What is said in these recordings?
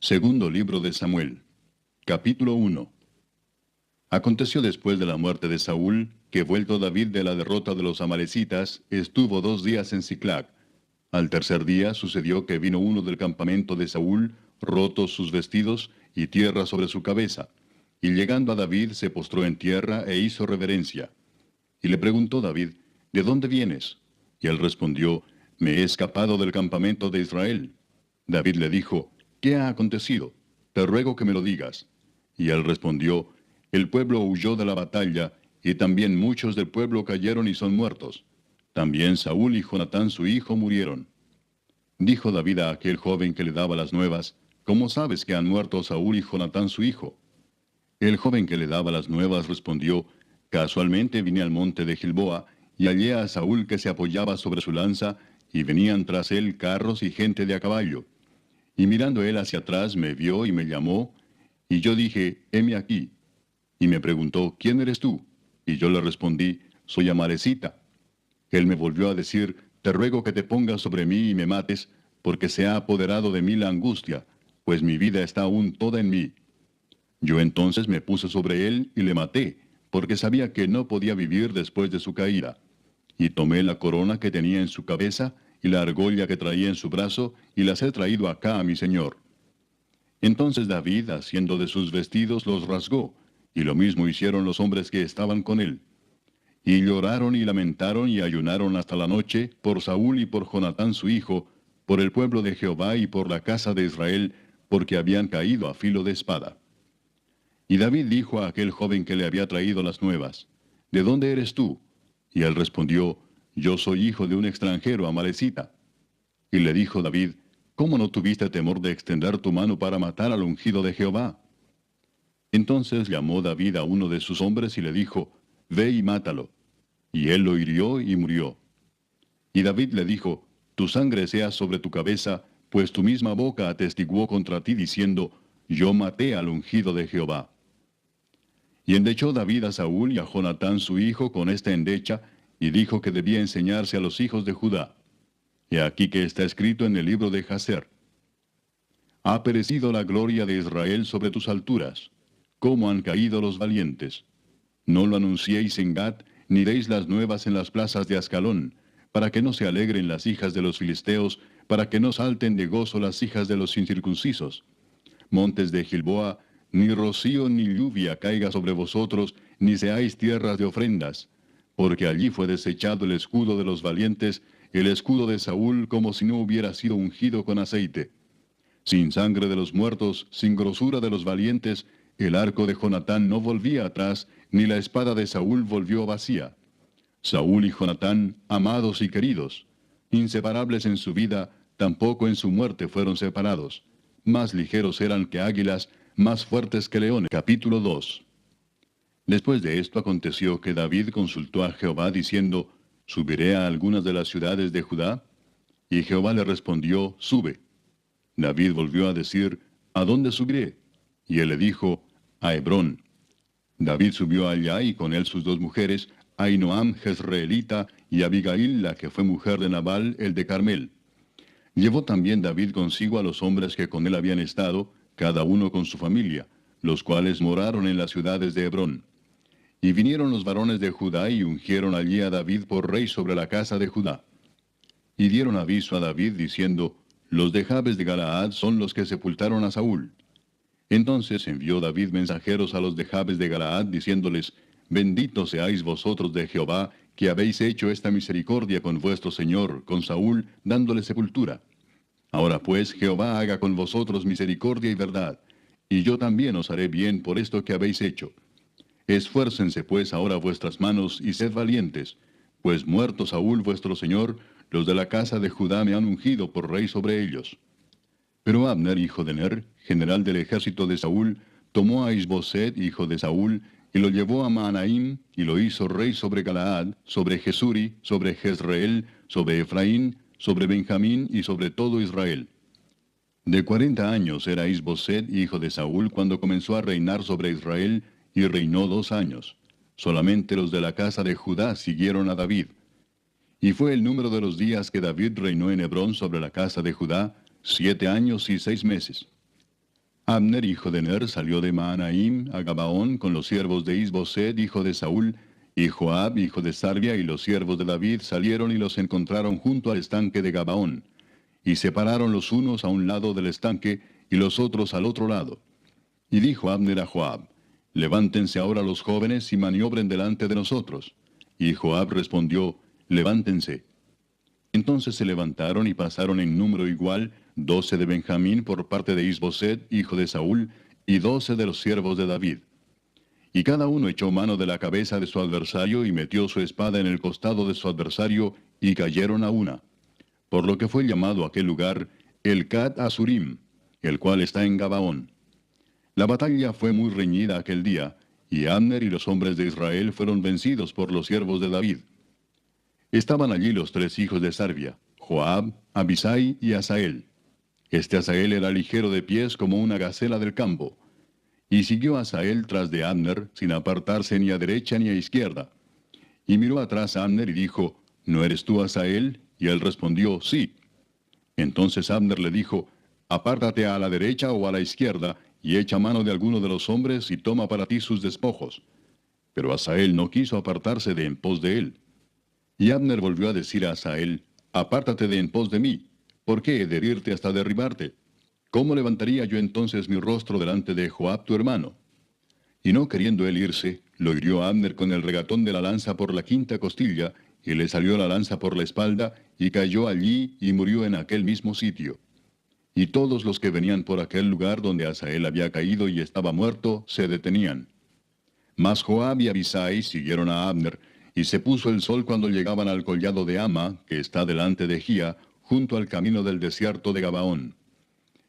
Segundo libro de Samuel, capítulo 1. Aconteció después de la muerte de Saúl, que vuelto David de la derrota de los amalecitas, estuvo 2 días en Siclag. Al tercer día sucedió que vino uno del campamento de Saúl, rotos sus vestidos y tierra sobre su cabeza. Y llegando a David se postró en tierra e hizo reverencia. Y le preguntó David, ¿de dónde vienes? Y él respondió, me he escapado del campamento de Israel. David le dijo, ¿qué ha acontecido? Te ruego que me lo digas. Y él respondió, el pueblo huyó de la batalla, y también muchos del pueblo cayeron y son muertos. También Saúl y Jonatán su hijo murieron. Dijo David a aquel joven que le daba las nuevas, ¿cómo sabes que han muerto Saúl y Jonatán su hijo? El joven que le daba las nuevas respondió, casualmente vine al monte de Gilboa, y hallé a Saúl que se apoyaba sobre su lanza, y venían tras él carros y gente de a caballo. Y mirando él hacia atrás me vio y me llamó, y yo dije, heme aquí. Y me preguntó, ¿quién eres tú? Y yo le respondí, soy Amalecita. Él me volvió a decir, te ruego que te pongas sobre mí y me mates, porque se ha apoderado de mí la angustia, pues mi vida está aún toda en mí. Yo entonces me puse sobre él y le maté, porque sabía que no podía vivir después de su caída. Y tomé la corona que tenía en su cabeza, y la argolla que traía en su brazo, y las he traído acá a mi señor. Entonces David, haciendo de sus vestidos, los rasgó, y lo mismo hicieron los hombres que estaban con él. Y lloraron y lamentaron y ayunaron hasta la noche, por Saúl y por Jonatán su hijo, por el pueblo de Jehová y por la casa de Israel, porque habían caído a filo de espada. Y David dijo a aquel joven que le había traído las nuevas, ¿de dónde eres tú? Y él respondió, yo soy hijo de un extranjero, Amalecita. Y le dijo David, ¿cómo no tuviste temor de extender tu mano para matar al ungido de Jehová? Entonces llamó David a uno de sus hombres y le dijo, ve y mátalo. Y él lo hirió y murió. Y David le dijo, tu sangre sea sobre tu cabeza, pues tu misma boca atestiguó contra ti diciendo, yo maté al ungido de Jehová. Y endechó David a Saúl y a Jonatán su hijo con esta endecha, y dijo que debía enseñarse a los hijos de Judá. Y aquí que está escrito en el libro de Jaser. Ha perecido la gloria de Israel sobre tus alturas. ¿Cómo han caído los valientes? No lo anunciéis en Gat, ni deis las nuevas en las plazas de Ascalón, para que no se alegren las hijas de los filisteos, para que no salten de gozo las hijas de los incircuncisos. Montes de Gilboa, ni rocío ni lluvia caiga sobre vosotros, ni seáis tierras de ofrendas, porque allí fue desechado el escudo de los valientes, el escudo de Saúl como si no hubiera sido ungido con aceite. Sin sangre de los muertos, sin grosura de los valientes, el arco de Jonatán no volvía atrás, ni la espada de Saúl volvió vacía. Saúl y Jonatán, amados y queridos, inseparables en su vida, tampoco en su muerte fueron separados. Más ligeros eran que águilas, más fuertes que leones. Capítulo 2. Después de esto aconteció que David consultó a Jehová diciendo, ¿subiré a algunas de las ciudades de Judá? Y Jehová le respondió, sube. David volvió a decir, ¿a dónde subiré? Y él le dijo, a Hebrón. David subió allá y con él sus 2 mujeres, Ahinoam jezreelita y Abigail, la que fue mujer de Nabal, el de Carmel. Llevó también David consigo a los hombres que con él habían estado, cada uno con su familia, los cuales moraron en las ciudades de Hebrón. Y vinieron los varones de Judá y ungieron allí a David por rey sobre la casa de Judá. Y dieron aviso a David diciendo, los de Jabes de Galaad son los que sepultaron a Saúl. Entonces envió David mensajeros a los de Jabes de Galaad diciéndoles, benditos seáis vosotros de Jehová, que habéis hecho esta misericordia con vuestro señor, con Saúl, dándole sepultura. Ahora pues Jehová haga con vosotros misericordia y verdad, y yo también os haré bien por esto que habéis hecho. Esfuércense pues ahora vuestras manos y sed valientes, pues muerto Saúl vuestro señor, los de la casa de Judá me han ungido por rey sobre ellos. Pero Abner, hijo de Ner, general del ejército de Saúl, tomó a Isboset, hijo de Saúl, y lo llevó a Mahanaim, y lo hizo rey sobre Galaad, sobre Jesuri, sobre Jezreel, sobre Efraín, sobre Benjamín y sobre todo Israel. De 40 años era Isboset, hijo de Saúl, cuando comenzó a reinar sobre Israel, y reinó 2 años. Solamente los de la casa de Judá siguieron a David. Y fue el número de los días que David reinó en Hebrón sobre la casa de Judá, 7 años y 6 meses. Abner, hijo de Ner, salió de Mahanaim a Gabaón con los siervos de Is-Boseth, hijo de Saúl, y Joab, hijo de Sarvia, y los siervos de David salieron y los encontraron junto al estanque de Gabaón. Y se pararon los unos a un lado del estanque y los otros al otro lado. Y dijo Abner a Joab: Levántense ahora los jóvenes y maniobren delante de nosotros. Y Joab respondió: Levántense. Entonces se levantaron y pasaron en número igual 12 de Benjamín por parte de Is-Boseth, hijo de Saúl, y 12 de los siervos de David. Y cada uno echó mano de la cabeza de su adversario y metió su espada en el costado de su adversario, y cayeron a una. Por lo que fue llamado aquel lugar el Cat Asurim, el cual está en Gabaón. La batalla fue muy reñida aquel día, y Abner y los hombres de Israel fueron vencidos por los siervos de David. Estaban allí los 3 hijos de Sarvia, Joab, Abisai y Asael. Este Asael era ligero de pies como una gacela del campo. Y siguió Asael tras de Abner, sin apartarse ni a derecha ni a izquierda. Y miró atrás a Abner y dijo: ¿No eres tú Asael? Y él respondió: Sí. Entonces Abner le dijo: Apártate a la derecha o a la izquierda, y echa mano de alguno de los hombres y toma para ti sus despojos. Pero Asael no quiso apartarse de en pos de él. Y Abner volvió a decir a Asael: Apártate de en pos de mí. ¿Por qué he de herirte hasta derribarte? ¿Cómo levantaría yo entonces mi rostro delante de Joab tu hermano? Y no queriendo él irse, lo hirió a Abner con el regatón de la lanza por la quinta costilla, y le salió la lanza por la espalda, y cayó allí y murió en aquel mismo sitio. Y todos los que venían por aquel lugar donde Asael había caído y estaba muerto, se detenían. Mas Joab y Abisai siguieron a Abner, y se puso el sol cuando llegaban al collado de Ama, que está delante de Gía, junto al camino del desierto de Gabaón.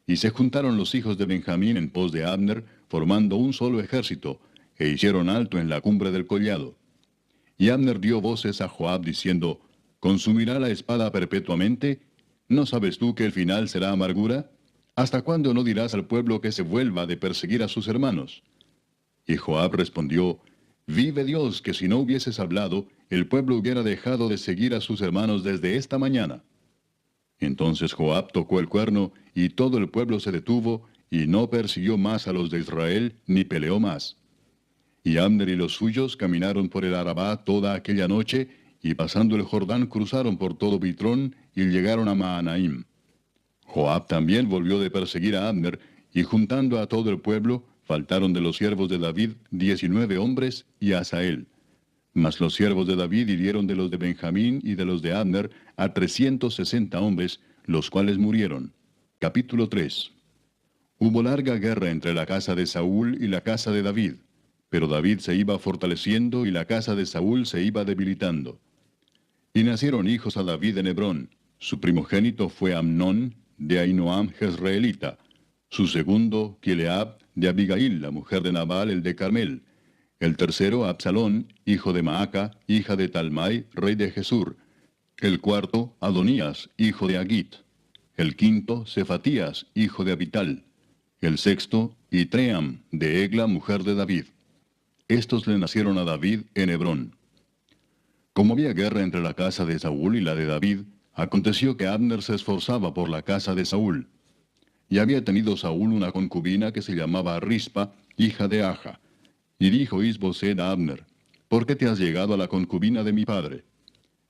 Y se juntaron los hijos de Benjamín en pos de Abner, formando un solo ejército, e hicieron alto en la cumbre del collado. Y Abner dio voces a Joab diciendo: ¿Consumirá la espada perpetuamente? ¿No sabes tú que el final será amargura? ¿Hasta cuándo no dirás al pueblo que se vuelva de perseguir a sus hermanos? Y Joab respondió: Vive Dios, que si no hubieses hablado, el pueblo hubiera dejado de seguir a sus hermanos desde esta mañana. Entonces Joab tocó el cuerno, y todo el pueblo se detuvo, y no persiguió más a los de Israel, ni peleó más. Y Abner y los suyos caminaron por el Arabá toda aquella noche, y pasando el Jordán cruzaron por todo Bitrón, y llegaron a Mahanaim. Joab también volvió de perseguir a Abner, y juntando a todo el pueblo, faltaron de los siervos de David 19 hombres y a Asael. Mas los siervos de David hirieron de los de Benjamín y de los de Abner a 360 hombres, los cuales murieron. Capítulo 3. Hubo larga guerra entre la casa de Saúl y la casa de David, pero David se iba fortaleciendo y la casa de Saúl se iba debilitando. Y nacieron hijos a David en Hebrón. Su primogénito fue Amnón, de Ahinoam jezreelita. Su segundo, Kileab, de Abigail, la mujer de Nabal, el de Carmel. El tercero, Absalón, hijo de Maaca, hija de Talmai, rey de Jesur. El cuarto, Adonías, hijo de Agit. El quinto, Cefatías, hijo de Abital. El sexto, Itream, de Egla, mujer de David. Estos le nacieron a David en Hebrón. Como había guerra entre la casa de Saúl y la de David, aconteció que Abner se esforzaba por la casa de Saúl. Y había tenido Saúl una concubina que se llamaba Rispa, hija de Aja. Y dijo Is-Boseth a Abner: ¿Por qué te has llegado a la concubina de mi padre?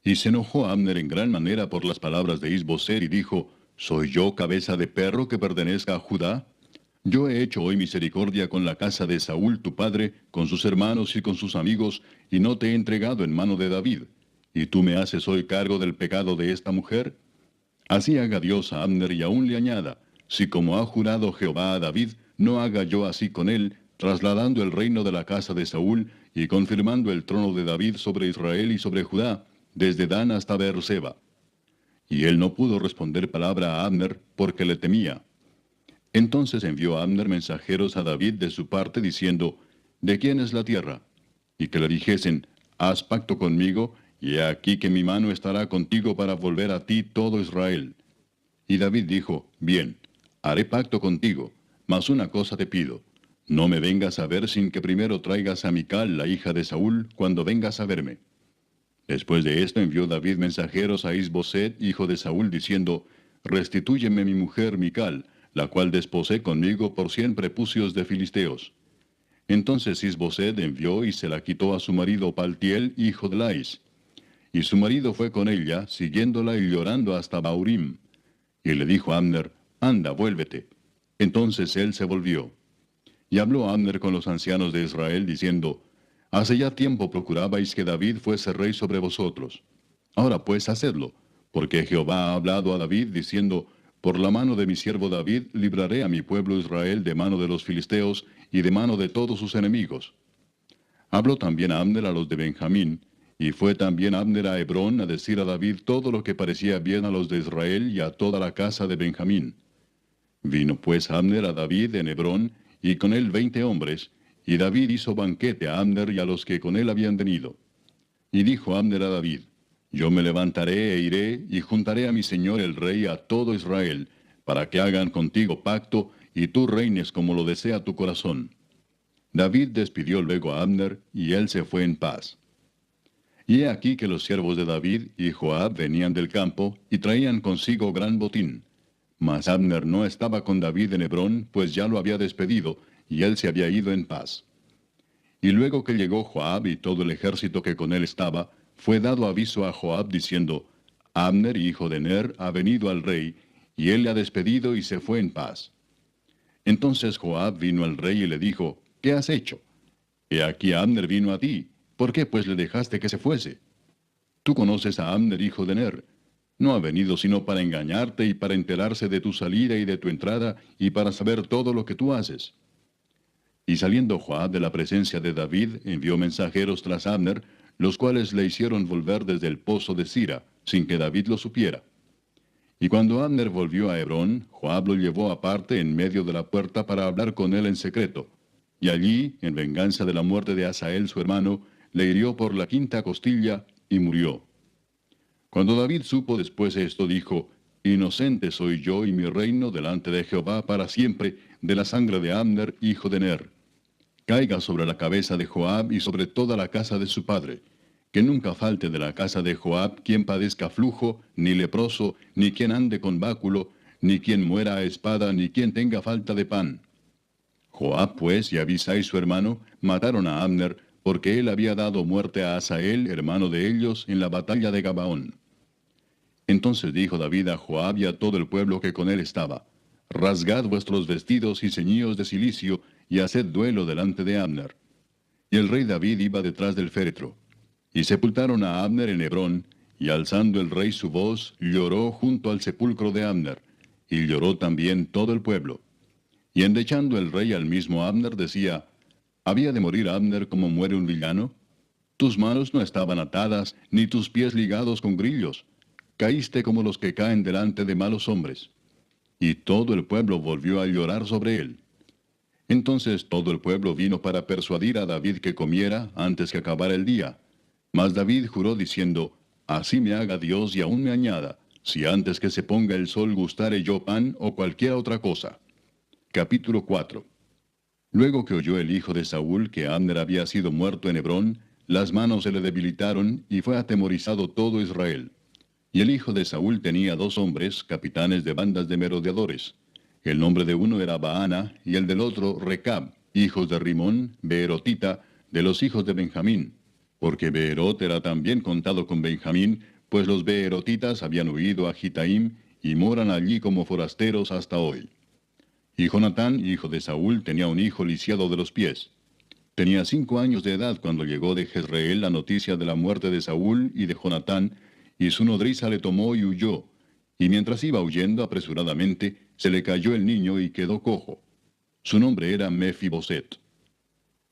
Y se enojó Abner en gran manera por las palabras de Is-Boseth y dijo: ¿Soy yo cabeza de perro que pertenezca a Judá? Yo he hecho hoy misericordia con la casa de Saúl tu padre, con sus hermanos y con sus amigos, y no te he entregado en mano de David. ¿Y tú me haces hoy cargo del pecado de esta mujer? Así haga Dios a Abner y aún le añada: si como ha jurado Jehová a David, no haga yo así con él, trasladando el reino de la casa de Saúl y confirmando el trono de David sobre Israel y sobre Judá, desde Dan hasta Beerseba. Y él no pudo responder palabra a Abner, porque le temía. Entonces envió Abner mensajeros a David de su parte, diciendo: ¿De quién es la tierra? Y que le dijesen: Haz pacto conmigo, y he aquí que mi mano estará contigo para volver a ti todo Israel. Y David dijo: Bien, haré pacto contigo, mas una cosa te pido: no me vengas a ver sin que primero traigas a Mical, la hija de Saúl, cuando vengas a verme. Después de esto envió David mensajeros a Is-Boseth, hijo de Saúl, diciendo: Restitúyeme mi mujer Mical, la cual desposé conmigo por 100 prepucios de filisteos. Entonces Isboset envió y se la quitó a su marido Paltiel, hijo de Lais. Y su marido fue con ella, siguiéndola y llorando hasta Baurim. Y le dijo a Abner, anda, vuélvete. Entonces él se volvió. Y habló Abner con los ancianos de Israel, diciendo, hace ya tiempo procurabais que David fuese rey sobre vosotros. Ahora pues hacedlo, porque Jehová ha hablado a David, diciendo, por la mano de mi siervo David libraré a mi pueblo Israel de mano de los filisteos y de mano de todos sus enemigos. Habló también Abner a los de Benjamín, y fue también Abner a Hebrón a decir a David todo lo que parecía bien a los de Israel y a toda la casa de Benjamín. Vino pues Abner a David en Hebrón, y con él 20 hombres, y David hizo banquete a Abner y a los que con él habían venido. Y dijo Abner a David, yo me levantaré e iré, y juntaré a mi señor el rey a todo Israel, para que hagan contigo pacto, y tú reines como lo desea tu corazón. David despidió luego a Abner, y él se fue en paz. Y he aquí que los siervos de David y Joab venían del campo, y traían consigo gran botín. Mas Abner no estaba con David en Hebrón, pues ya lo había despedido, y él se había ido en paz. Y luego que llegó Joab y todo el ejército que con él estaba, fue dado aviso a Joab diciendo, Abner, hijo de Ner, ha venido al rey, y él le ha despedido y se fue en paz. Entonces Joab vino al rey y le dijo, ¿qué has hecho? He aquí Abner vino a ti, ¿por qué pues le dejaste que se fuese? Tú conoces a Abner, hijo de Ner. No ha venido sino para engañarte y para enterarse de tu salida y de tu entrada, y para saber todo lo que tú haces. Y saliendo Joab de la presencia de David, envió mensajeros tras Abner, los cuales le hicieron volver desde el pozo de Sira, sin que David lo supiera. Y cuando Abner volvió a Hebrón, Joab lo llevó aparte en medio de la puerta para hablar con él en secreto. Y allí, en venganza de la muerte de Asael su hermano, le hirió por la quinta costilla y murió. Cuando David supo después esto, dijo, inocente soy yo y mi reino delante de Jehová para siempre de la sangre de Abner, hijo de Ner. Caiga sobre la cabeza de Joab y sobre toda la casa de su padre. Que nunca falte de la casa de Joab quien padezca flujo, ni leproso, ni quien ande con báculo, ni quien muera a espada, ni quien tenga falta de pan. Joab pues y Abisai su hermano mataron a Abner, porque él había dado muerte a Asael, hermano de ellos, en la batalla de Gabaón. Entonces dijo David a Joab y a todo el pueblo que con él estaba, rasgad vuestros vestidos y ceñíos de cilicio, y haced duelo delante de Abner. Y el rey David iba detrás del féretro. Y sepultaron a Abner en Hebrón, y alzando el rey su voz, lloró junto al sepulcro de Abner, y lloró también todo el pueblo. Y endechando el rey al mismo Abner, decía, ¿había de morir Abner como muere un villano? Tus manos no estaban atadas, ni tus pies ligados con grillos. Caíste como los que caen delante de malos hombres. Y todo el pueblo volvió a llorar sobre él. Entonces todo el pueblo vino para persuadir a David que comiera antes que acabara el día. Mas David juró diciendo, así me haga Dios y aún me añada, si antes que se ponga el sol gustare yo pan o cualquier otra cosa. Capítulo 4. Luego que oyó el hijo de Saúl que Abner había sido muerto en Hebrón, las manos se le debilitaron y fue atemorizado todo Israel. Y el hijo de Saúl tenía 2 hombres, capitanes de bandas de merodeadores. El nombre de uno era Baana, y el del otro Recab, hijos de Rimón, Beerotita, de los hijos de Benjamín. Porque Beerot era también contado con Benjamín, pues los Beerotitas habían huido a Gitaim, y moran allí como forasteros hasta hoy. Y Jonatán, hijo de Saúl, tenía un hijo lisiado de los pies. Tenía 5 años de edad cuando llegó de Jezreel la noticia de la muerte de Saúl y de Jonatán, y su nodriza le tomó y huyó. Y mientras iba huyendo apresuradamente, se le cayó el niño y quedó cojo. Su nombre era Mefiboset.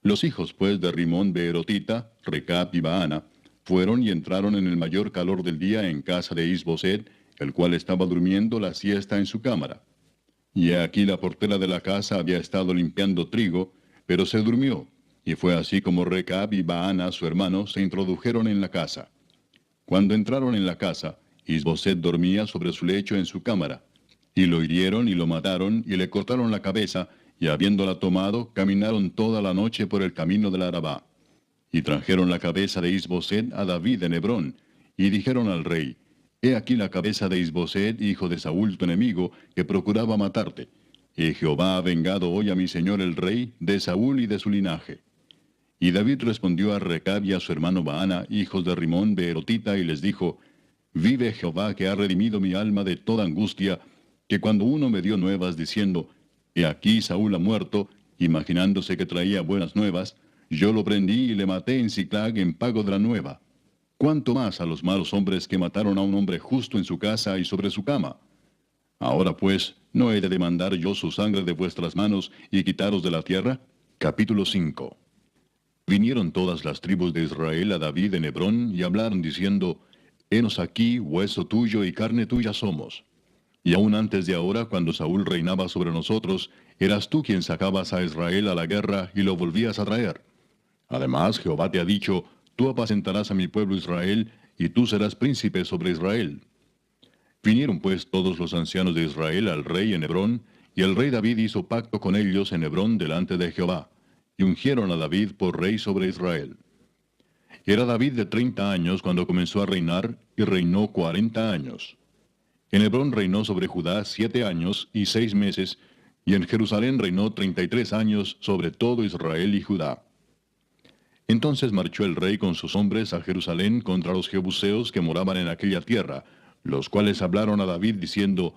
Los hijos pues de Rimón Beerotita, Recab y Baana, fueron y entraron en el mayor calor del día en casa de Isboset, el cual estaba durmiendo la siesta en su cámara. Y he aquí la portera de la casa había estado limpiando trigo, pero se durmió, y fue así como Recab y Baana su hermano se introdujeron en la casa. Cuando entraron en la casa, Isboset dormía sobre su lecho en su cámara. Y lo hirieron y lo mataron y le cortaron la cabeza, y habiéndola tomado, caminaron toda la noche por el camino del Arabá. Y trajeron la cabeza de Isboset a David en Hebrón, y dijeron al rey, he aquí la cabeza de Isboset, hijo de Saúl tu enemigo, que procuraba matarte. y Jehová ha vengado hoy a mi señor el rey de Saúl y de su linaje. Y David respondió a Recab y a su hermano Baana, hijos de Rimón beerotita, y les dijo, Vive Jehová que ha redimido mi alma de toda angustia, que cuando uno me dio nuevas diciendo, He aquí Saúl ha muerto, imaginándose que traía buenas nuevas, yo lo prendí y le maté en Siclag en pago de la nueva. ¿Cuánto más a los malos hombres que mataron a un hombre justo en su casa y sobre su cama? Ahora pues, ¿no he de demandar yo su sangre de vuestras manos y quitaros de la tierra? Capítulo 5. Vinieron todas las tribus de Israel a David en Hebrón y hablaron diciendo, Henos aquí, hueso tuyo y carne tuya somos. Y aún antes de ahora, cuando Saúl reinaba sobre nosotros, eras tú quien sacabas a Israel a la guerra y lo volvías a traer. Además, Jehová te ha dicho, tú apacentarás a mi pueblo Israel, y tú serás príncipe sobre Israel. Vinieron pues todos los ancianos de Israel al rey en Hebrón, y el rey David hizo pacto con ellos en Hebrón delante de Jehová, y ungieron a David por rey sobre Israel. Era David de 30 años cuando comenzó a reinar, y reinó 40 años. En Hebrón reinó sobre Judá 7 años y 6 meses, y en Jerusalén reinó 33 años sobre todo Israel y Judá. Entonces marchó el rey con sus hombres a Jerusalén contra los jebuseos que moraban en aquella tierra, los cuales hablaron a David diciendo,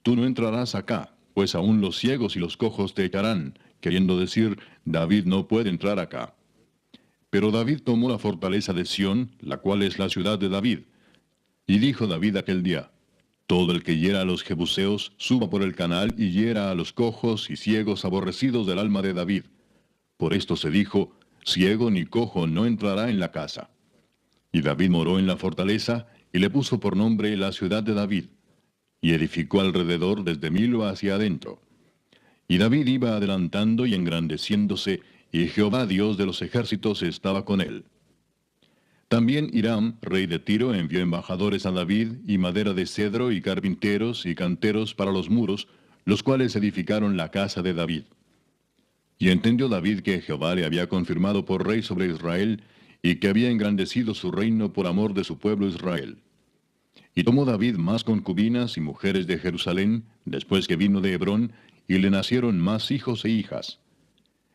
Tú no entrarás acá, pues aún los ciegos y los cojos te echarán, queriendo decir, David no puede entrar acá. Pero David tomó la fortaleza de Sión, la cual es la ciudad de David. Y dijo David aquel día, Todo el que hiera a los jebuseos, suba por el canal y hiera a los cojos y ciegos aborrecidos del alma de David. Por esto se dijo, ciego ni cojo no entrará en la casa. Y David moró en la fortaleza, y le puso por nombre la ciudad de David, y edificó alrededor desde Milo hacia adentro. Y David iba adelantando y engrandeciéndose, y Jehová Dios de los ejércitos estaba con él. También Hiram, rey de Tiro, envió embajadores a David, y madera de cedro, y carpinteros, y canteros para los muros, los cuales edificaron la casa de David. Y entendió David que Jehová le había confirmado por rey sobre Israel, y que había engrandecido su reino por amor de su pueblo Israel. Y tomó David más concubinas y mujeres de Jerusalén, después que vino de Hebrón, y le nacieron más hijos e hijas.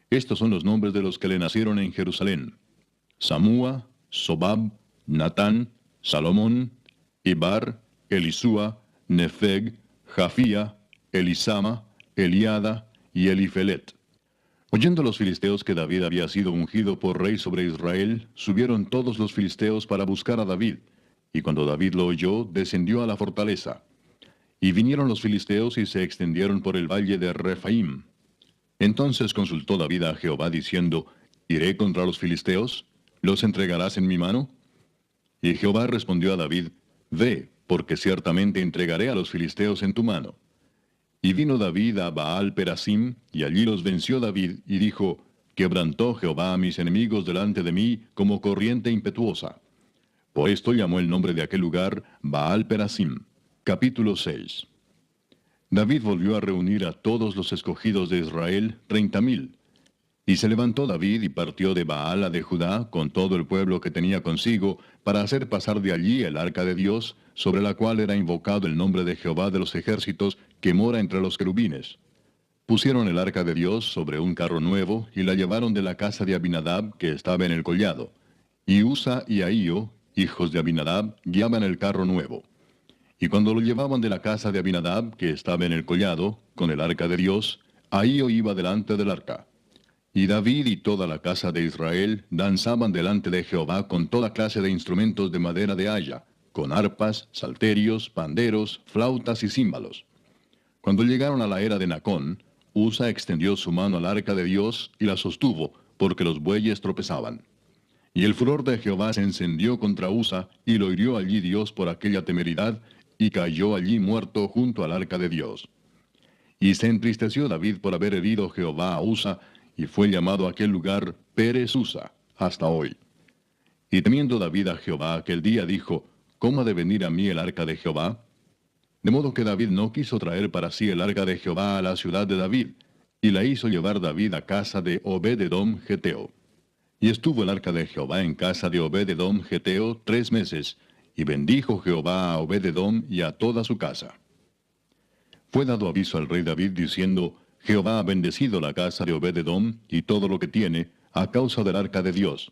Estos son los nombres de los que le nacieron en Jerusalén: Samúa, Sobab, Natán, Salomón, Ibar, Elisúa, Nefeg, Jafía, Elisama, Eliada y Elifelet. Oyendo los filisteos que David había sido ungido por rey sobre Israel, subieron todos los filisteos para buscar a David, y cuando David lo oyó, descendió a la fortaleza. Y vinieron los filisteos y se extendieron por el valle de Rephaim. Entonces consultó David a Jehová diciendo, ¿Iré contra los filisteos? ¿Los entregarás en mi mano? Y Jehová respondió a David, Ve, porque ciertamente entregaré a los filisteos en tu mano. Y vino David a Baal Perasim, y allí los venció David, y dijo, Quebrantó Jehová a mis enemigos delante de mí como corriente impetuosa. Por esto llamó el nombre de aquel lugar Baal Perasim. Capítulo 6. David volvió a reunir a todos los escogidos de Israel, 30,000. Y se levantó David y partió de Baala de Judá con todo el pueblo que tenía consigo, para hacer pasar de allí el arca de Dios, sobre la cual era invocado el nombre de Jehová de los ejércitos, que mora entre los querubines. Pusieron el arca de Dios sobre un carro nuevo, y la llevaron de la casa de Abinadab, que estaba en el collado. Y Usa y Ahío, hijos de Abinadab, guiaban el carro nuevo. Y cuando lo llevaban de la casa de Abinadab, que estaba en el collado, con el arca de Dios, Ahío iba delante del arca. Y David y toda la casa de Israel danzaban delante de Jehová con toda clase de instrumentos de madera de haya, con arpas, salterios, panderos, flautas y címbalos. Cuando llegaron a la era de Nacón, Usa extendió su mano al arca de Dios y la sostuvo, porque los bueyes tropezaban. Y el furor de Jehová se encendió contra Usa, y lo hirió allí Dios por aquella temeridad, y cayó allí muerto junto al arca de Dios. Y se entristeció David por haber herido Jehová a Usa, y fue llamado aquel lugar Pérez Usa, hasta hoy. Y temiendo David a Jehová aquel día dijo, ¿Cómo ha de venir a mí el arca de Jehová? De modo que David no quiso traer para sí el arca de Jehová a la ciudad de David, y la hizo llevar David a casa de Obed-edom Geteo. Y estuvo el arca de Jehová en casa de Obed-edom Geteo 3 meses, y bendijo Jehová a Obed-edom y a toda su casa. Fue dado aviso al rey David diciendo, Jehová ha bendecido la casa de Obed-edom y todo lo que tiene, a causa del arca de Dios.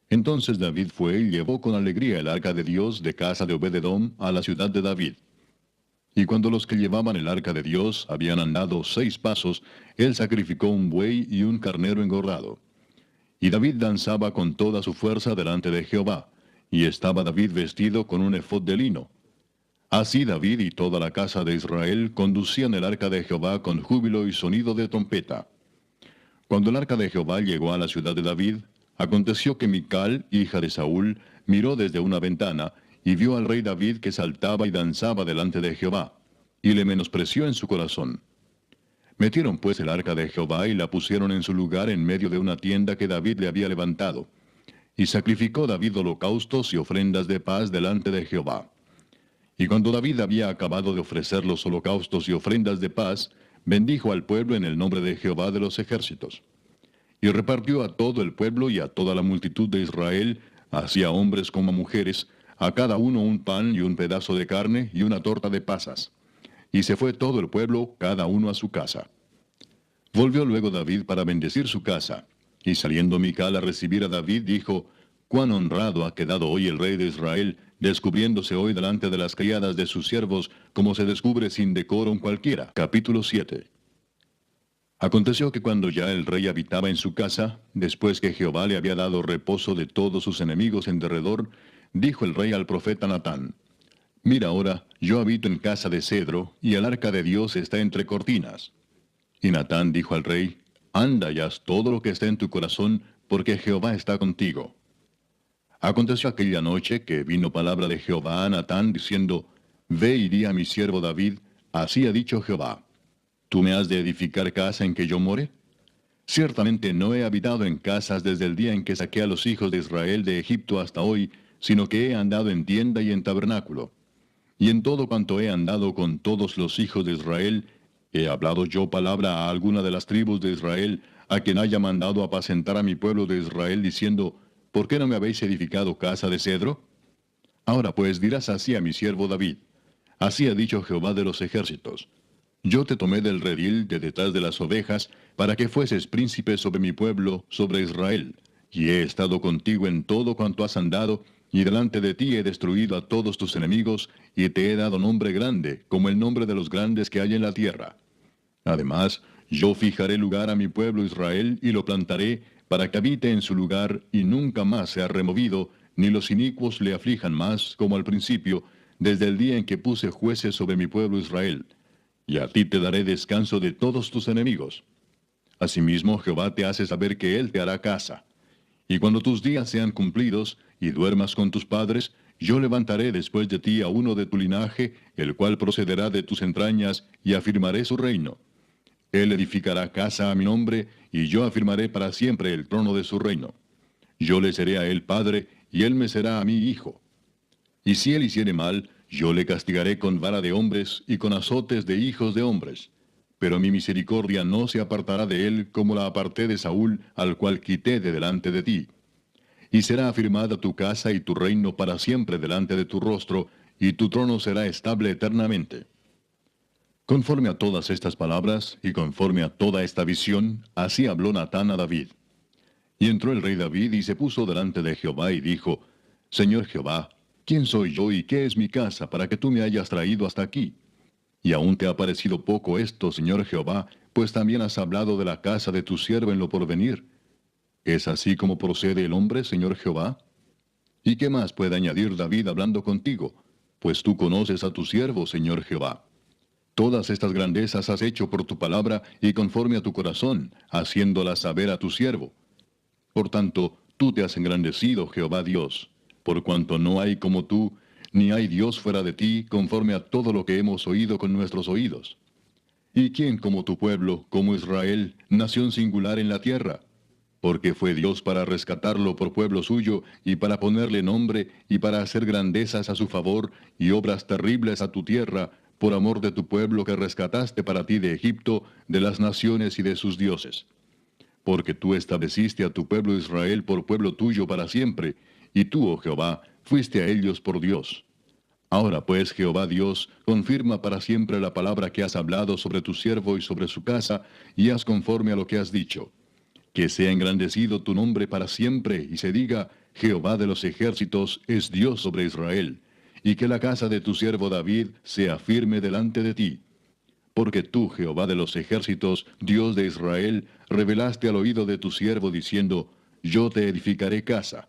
Entonces David fue y llevó con alegría el arca de Dios de casa de Obed-edom a la ciudad de David. Y cuando los que llevaban el arca de Dios habían andado 6 pasos, él sacrificó un buey y un carnero engordado. Y David danzaba con toda su fuerza delante de Jehová, y estaba David vestido con un efod de lino. Así David y toda la casa de Israel conducían el arca de Jehová con júbilo y sonido de trompeta. Cuando el arca de Jehová llegó a la ciudad de David, aconteció que Mical, hija de Saúl, miró desde una ventana, y vio al rey David que saltaba y danzaba delante de Jehová, y le menospreció en su corazón. Metieron pues el arca de Jehová y la pusieron en su lugar en medio de una tienda que David le había levantado. Y sacrificó David holocaustos y ofrendas de paz delante de Jehová. Y cuando David había acabado de ofrecer los holocaustos y ofrendas de paz, bendijo al pueblo en el nombre de Jehová de los ejércitos. Y repartió a todo el pueblo y a toda la multitud de Israel, así a hombres como a mujeres, a cada uno un pan y un pedazo de carne y una torta de pasas. Y se fue todo el pueblo, cada uno a su casa. Volvió luego David para bendecir su casa. Y saliendo Mical a recibir a David, dijo, «Cuán honrado ha quedado hoy el rey de Israel, descubriéndose hoy delante de las criadas de sus siervos, como se descubre sin decoro cualquiera». Capítulo 7. Aconteció que cuando ya el rey habitaba en su casa, después que Jehová le había dado reposo de todos sus enemigos en derredor, dijo el rey al profeta Natán, «Mira ahora, yo habito en casa de cedro, y el arca de Dios está entre cortinas». Y Natán dijo al rey, «Anda y haz todo lo que esté en tu corazón, porque Jehová está contigo». Aconteció aquella noche que vino palabra de Jehová a Natán, diciendo, «Ve y di a mi siervo David, así ha dicho Jehová, ¿tú me has de edificar casa en que yo more? Ciertamente no he habitado en casas desde el día en que saqué a los hijos de Israel de Egipto hasta hoy, sino que he andado en tienda y en tabernáculo. Y en todo cuanto he andado con todos los hijos de Israel, ¿he hablado yo palabra a alguna de las tribus de Israel, a quien haya mandado apacentar a mi pueblo de Israel, diciendo, ¿por qué no me habéis edificado casa de cedro? Ahora pues dirás así a mi siervo David, así ha dicho Jehová de los ejércitos, yo te tomé del redil de detrás de las ovejas, para que fueses príncipe sobre mi pueblo, sobre Israel, y he estado contigo en todo cuanto has andado, y delante de ti he destruido a todos tus enemigos, y te he dado nombre grande, como el nombre de los grandes que hay en la tierra. Además, yo fijaré lugar a mi pueblo Israel, y lo plantaré, para que habite en su lugar, y nunca más sea removido, ni los inicuos le aflijan más, como al principio, desde el día en que puse jueces sobre mi pueblo Israel. Y a ti te daré descanso de todos tus enemigos. Asimismo, Jehová te hace saber que Él te hará casa. Y cuando tus días sean cumplidos, y duermas con tus padres, yo levantaré después de ti a uno de tu linaje, el cual procederá de tus entrañas, y afirmaré su reino. Él edificará casa a mi nombre, y yo afirmaré para siempre el trono de su reino. Yo le seré a él padre, y él me será a mí hijo. Y si él hiciere mal, yo le castigaré con vara de hombres y con azotes de hijos de hombres. Pero mi misericordia no se apartará de él como la aparté de Saúl, al cual quité de delante de ti. Y será afirmada tu casa y tu reino para siempre delante de tu rostro, y tu trono será estable eternamente. Conforme a todas estas palabras, y conforme a toda esta visión, así habló Natán a David. Y entró el rey David y se puso delante de Jehová y dijo, Señor Jehová, ¿quién soy yo y qué es mi casa para que tú me hayas traído hasta aquí? Y aún te ha parecido poco esto, Señor Jehová, pues también has hablado de la casa de tu siervo en lo porvenir. ¿Es así como procede el hombre, Señor Jehová? ¿Y qué más puede añadir David hablando contigo? Pues tú conoces a tu siervo, Señor Jehová. Todas estas grandezas has hecho por tu palabra y conforme a tu corazón, haciéndolas saber a tu siervo. Por tanto, tú te has engrandecido, Jehová Dios, por cuanto no hay como tú, ni hay Dios fuera de ti, conforme a todo lo que hemos oído con nuestros oídos. ¿Y quién como tu pueblo, como Israel, nación singular en la tierra? Porque fue Dios para rescatarlo por pueblo suyo, y para ponerle nombre, y para hacer grandezas a su favor, y obras terribles a tu tierra, por amor de tu pueblo que rescataste para ti de Egipto, de las naciones y de sus dioses. Porque tú estableciste a tu pueblo Israel por pueblo tuyo para siempre, y tú, oh Jehová, fuiste a ellos por Dios. Ahora pues, Jehová Dios, confirma para siempre la palabra que has hablado sobre tu siervo y sobre su casa, y haz conforme a lo que has dicho. Que sea engrandecido tu nombre para siempre, y se diga, Jehová de los ejércitos es Dios sobre Israel, y que la casa de tu siervo David sea firme delante de ti. Porque tú, Jehová de los ejércitos, Dios de Israel, revelaste al oído de tu siervo diciendo, Yo te edificaré casa.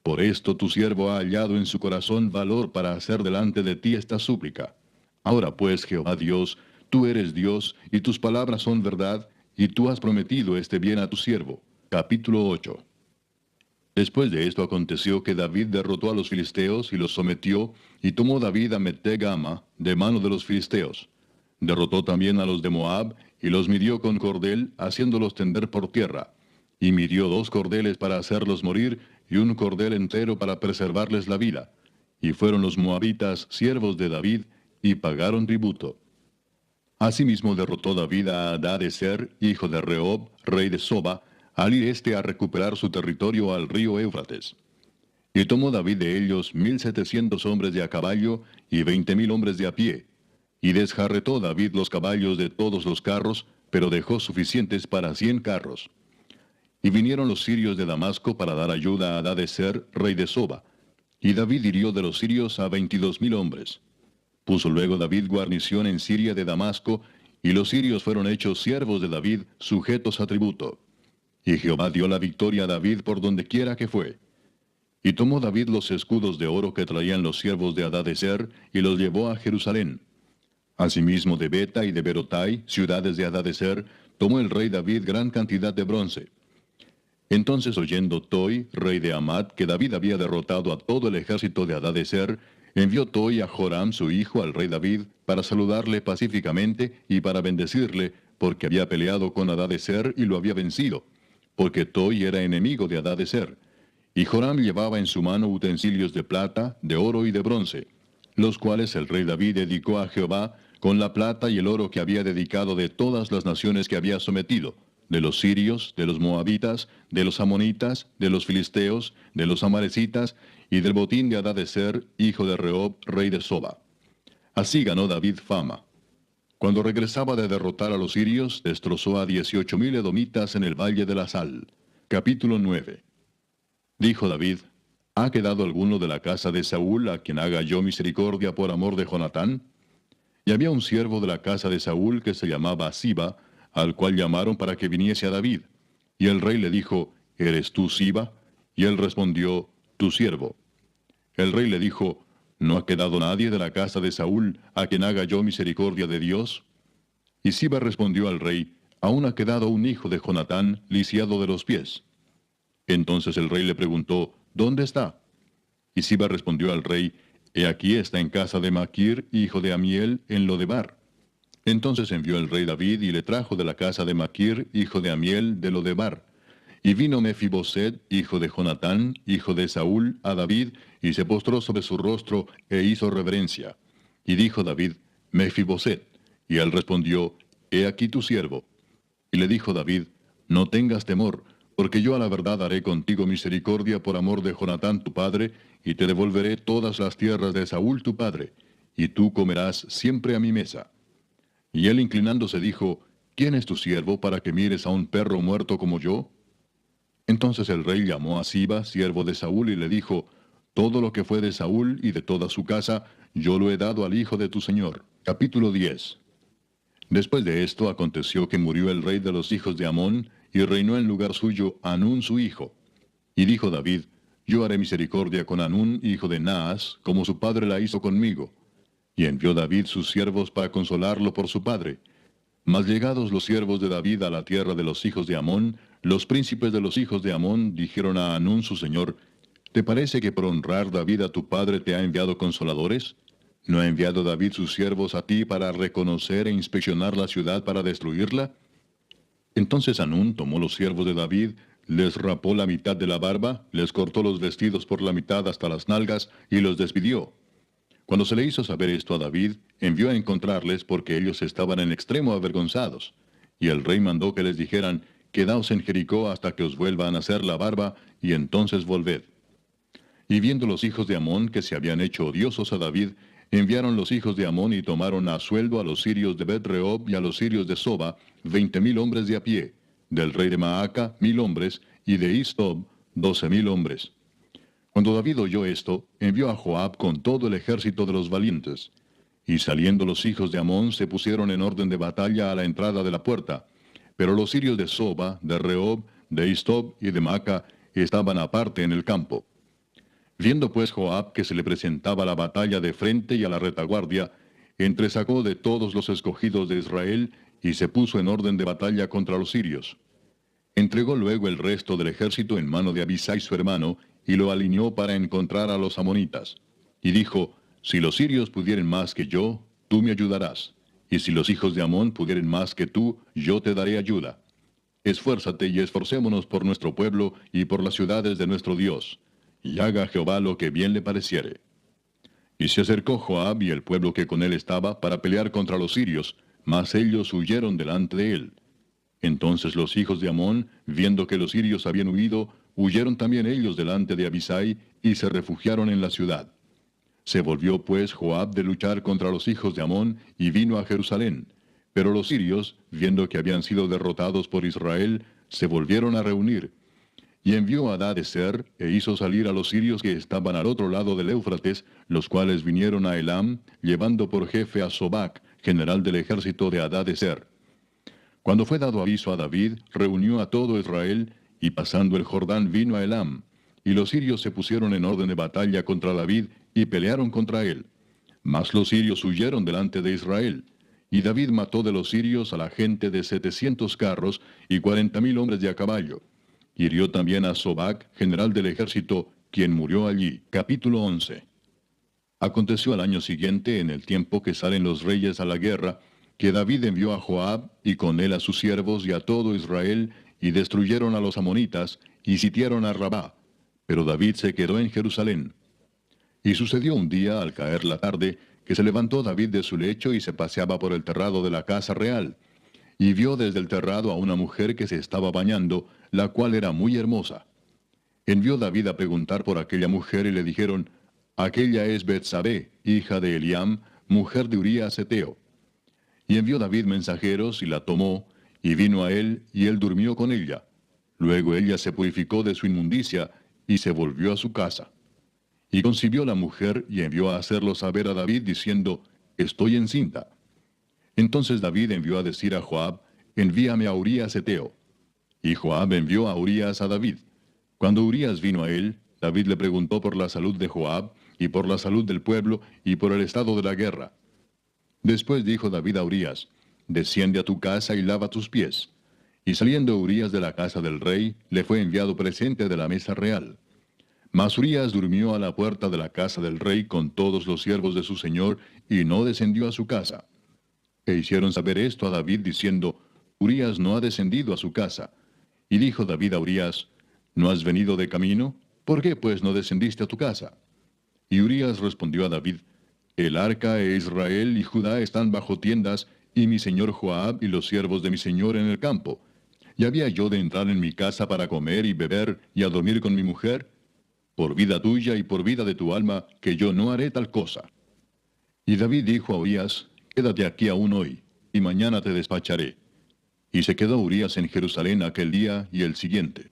Por esto tu siervo ha hallado en su corazón valor para hacer delante de ti esta súplica. Ahora pues, Jehová Dios, tú eres Dios, y tus palabras son verdad, y tú has prometido este bien a tu siervo. Capítulo 8. Después de esto aconteció que David derrotó a los filisteos y los sometió, y tomó David a Meteg-ama de mano de los filisteos. Derrotó también a los de Moab, y los midió con cordel, haciéndolos tender por tierra. Y midió 2 cordeles para hacerlos morir, y un cordel entero para preservarles la vida. Y fueron los moabitas siervos de David, y pagaron tributo. Asimismo derrotó David a Hadadezer, hijo de Rehob, rey de Soba, al ir éste a recuperar su territorio al río Éufrates. Y tomó David de ellos 1,700 hombres de a caballo y 20,000 hombres de a pie. Y desjarretó David los caballos de todos los carros, pero dejó suficientes para 100 carros. Y vinieron los sirios de Damasco para dar ayuda a Hadadezer, rey de Soba. Y David hirió de los sirios a 22,000 hombres. Puso luego David guarnición en Siria de Damasco, y los sirios fueron hechos siervos de David, sujetos a tributo. Y Jehová dio la victoria a David por donde quiera que fue. Y tomó David los escudos de oro que traían los siervos de Hadadezer, y los llevó a Jerusalén. Asimismo de Beta y de Berotai, ciudades de Hadadezer, tomó el rey David gran cantidad de bronce. Entonces oyendo Toi, rey de Amat, que David había derrotado a todo el ejército de Hadadezer, envió Toi a Joram su hijo al rey David, para saludarle pacíficamente y para bendecirle, porque había peleado con Hadadezer y lo había vencido, porque Toi era enemigo de Hadadezer. Y Joram llevaba en su mano utensilios de plata, de oro y de bronce, los cuales el rey David dedicó a Jehová, con la plata y el oro que había dedicado de todas las naciones que había sometido, de los sirios, de los moabitas, de los amonitas, de los filisteos, de los amalecitas, y del botín de Hadadezer, hijo de Rehob, rey de Soba. Así ganó David fama. Cuando regresaba de derrotar a los sirios, destrozó a 18,000 edomitas en el valle de la Sal. Capítulo 9. Dijo David, ¿ha quedado alguno de la casa de Saúl a quien haga yo misericordia por amor de Jonatán? Y había un siervo de la casa de Saúl que se llamaba Siba, al cual llamaron para que viniese a David. Y el rey le dijo, ¿eres tú Siba? Y él respondió, tu siervo. El rey le dijo, ¿no ha quedado nadie de la casa de Saúl a quien haga yo misericordia de Dios? Y Siba respondió al rey, aún ha quedado un hijo de Jonatán, lisiado de los pies. Entonces el rey le preguntó, ¿dónde está? Y Siba respondió al rey, he aquí está en casa de Maquir, hijo de Amiel, en Lodebar. Entonces envió el rey David y le trajo de la casa de Maquir, hijo de Amiel, de Lodebar. Y vino Mefiboset, hijo de Jonatán, hijo de Saúl, a David, y se postró sobre su rostro, e hizo reverencia. Y dijo David, Mefiboset. Y él respondió, he aquí tu siervo. Y le dijo David, no tengas temor, porque yo a la verdad haré contigo misericordia por amor de Jonatán tu padre, y te devolveré todas las tierras de Saúl tu padre, y tú comerás siempre a mi mesa. Y él inclinándose dijo, ¿quién es tu siervo para que mires a un perro muerto como yo? Entonces el rey llamó a Siba, siervo de Saúl, y le dijo, todo lo que fue de Saúl y de toda su casa, yo lo he dado al hijo de tu señor. Capítulo 10. Después de esto aconteció que murió el rey de los hijos de Amón, y reinó en lugar suyo Hanún su hijo. Y dijo David, yo haré misericordia con Hanún, hijo de Naas, como su padre la hizo conmigo. Y envió David sus siervos para consolarlo por su padre. Mas llegados los siervos de David a la tierra de los hijos de Amón, los príncipes de los hijos de Amón dijeron a Hanún su señor, ¿te parece que por honrar David a tu padre te ha enviado consoladores? ¿No ha enviado David sus siervos a ti para reconocer e inspeccionar la ciudad para destruirla? Entonces Hanún tomó los siervos de David, les rapó la mitad de la barba, les cortó los vestidos por la mitad hasta las nalgas, y los despidió. Cuando se le hizo saber esto a David, envió a encontrarles porque ellos estaban en extremo avergonzados. Y el rey mandó que les dijeran, quedaos en Jericó hasta que os vuelvan a hacer la barba, y entonces volved. Y viendo los hijos de Amón que se habían hecho odiosos a David, enviaron los hijos de Amón y tomaron a sueldo a los sirios de Bet-rehob y a los sirios de Soba, 20,000 hombres de a pie, del rey de Maaca 1,000 hombres, y de Istob 12,000 hombres. Cuando David oyó esto, envió a Joab con todo el ejército de los valientes. Y saliendo los hijos de Amón se pusieron en orden de batalla a la entrada de la puerta. Pero los sirios de Soba, de Rehob, de Istob y de Maaca estaban aparte en el campo. Viendo pues Joab que se le presentaba la batalla de frente y a la retaguardia, entresacó de todos los escogidos de Israel y se puso en orden de batalla contra los sirios. Entregó luego el resto del ejército en mano de Abisai su hermano, y lo alineó para encontrar a los amonitas. Y dijo, si los sirios pudieren más que yo, tú me ayudarás. Y si los hijos de Amón pudieren más que tú, yo te daré ayuda. Esfuérzate y esforcémonos por nuestro pueblo y por las ciudades de nuestro Dios. Y haga Jehová lo que bien le pareciere. Y se acercó Joab y el pueblo que con él estaba para pelear contra los sirios, mas ellos huyeron delante de él. Entonces los hijos de Amón, viendo que los sirios habían huido, huyeron también ellos delante de Abisai y se refugiaron en la ciudad. Se volvió pues Joab de luchar contra los hijos de Amón y vino a Jerusalén. Pero los sirios, viendo que habían sido derrotados por Israel, se volvieron a reunir. Y envió a Hadadezer e hizo salir a los sirios que estaban al otro lado del Éufrates, los cuales vinieron a Elam, llevando por jefe a Sobac, general del ejército de Hadadezer. Cuando fue dado aviso a David, reunió a todo Israel, y pasando el Jordán vino a Elam. Y los sirios se pusieron en orden de batalla contra David, y pelearon contra él. Mas los sirios huyeron delante de Israel. Y David mató de los sirios a la gente de 700 carros, y 40,000 hombres de a caballo. Hirió también a Sobac, general del ejército, quien murió allí. Capítulo 11. Aconteció al año siguiente, en el tiempo que salen los reyes a la guerra, que David envió a Joab, y con él a sus siervos y a todo Israel, y destruyeron a los amonitas, y sitiaron a Rabá. Pero David se quedó en Jerusalén. Y sucedió un día, al caer la tarde, que se levantó David de su lecho y se paseaba por el terrado de la casa real. Y vio desde el terrado a una mujer que se estaba bañando, la cual era muy hermosa. Envió David a preguntar por aquella mujer, y le dijeron, aquella es Betsabé, hija de Eliam, mujer de Urías Heteo. Y envió David mensajeros, y la tomó, y vino a él, y él durmió con ella. Luego ella se purificó de su inmundicia, y se volvió a su casa. Y concibió la mujer, y envió a hacerlo saber a David, diciendo, estoy encinta. Entonces David envió a decir a Joab, envíame a Urías Heteo. Y Joab envió a Urías a David. Cuando Urías vino a él, David le preguntó por la salud de Joab, y por la salud del pueblo, y por el estado de la guerra. Después dijo David a Urías, desciende a tu casa y lava tus pies. Y saliendo Urías de la casa del rey, le fue enviado presente de la mesa real. Mas Urías durmió a la puerta de la casa del rey con todos los siervos de su señor, y no descendió a su casa. E hicieron saber esto a David, diciendo, Urías no ha descendido a su casa. Y dijo David a Urías, ¿no has venido de camino? ¿Por qué pues no descendiste a tu casa? Y Urías respondió a David, el arca e Israel y Judá están bajo tiendas, y mi señor Joab y los siervos de mi señor en el campo. ¿Y había yo de entrar en mi casa para comer y beber y a dormir con mi mujer? Por vida tuya y por vida de tu alma, que yo no haré tal cosa. Y David dijo a Urías, quédate aquí aún hoy, y mañana te despacharé. Y se quedó Urías en Jerusalén aquel día y el siguiente.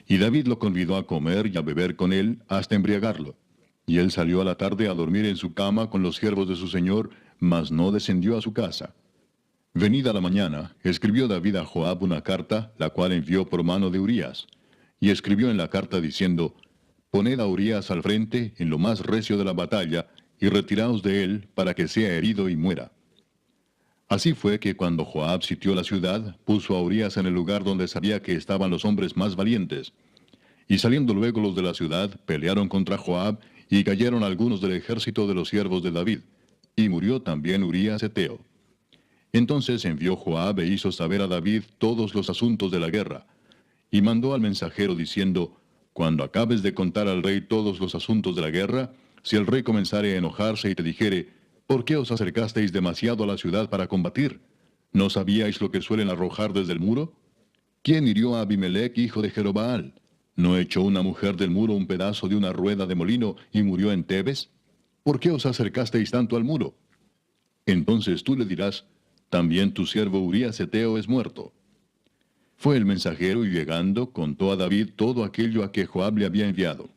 Y David lo convidó a comer y a beber con él hasta embriagarlo. Y él salió a la tarde a dormir en su cama con los siervos de su señor, mas no descendió a su casa. Venida la mañana, escribió David a Joab una carta, la cual envió por mano de Urías. Y escribió en la carta diciendo, poned a Urías al frente en lo más recio de la batalla, y retiraos de él para que sea herido y muera. Así fue que cuando Joab sitió la ciudad, puso a Urías en el lugar donde sabía que estaban los hombres más valientes. Y saliendo luego los de la ciudad, pelearon contra Joab, y cayeron algunos del ejército de los siervos de David. Y murió también Urías Heteo. Entonces envió Joab e hizo saber a David todos los asuntos de la guerra. Y mandó al mensajero diciendo, cuando acabes de contar al rey todos los asuntos de la guerra, si el rey comenzare a enojarse y te dijere, ¿por qué os acercasteis demasiado a la ciudad para combatir? ¿No sabíais lo que suelen arrojar desde el muro? ¿Quién hirió a Abimelech, hijo de Jerobaal? ¿No echó una mujer del muro un pedazo de una rueda de molino y murió en Tebes? ¿por qué os acercasteis tanto al muro? Entonces tú le dirás, también tu siervo Urías Heteo es muerto. Fue el mensajero y llegando contó a David todo aquello a que Joab le había enviado.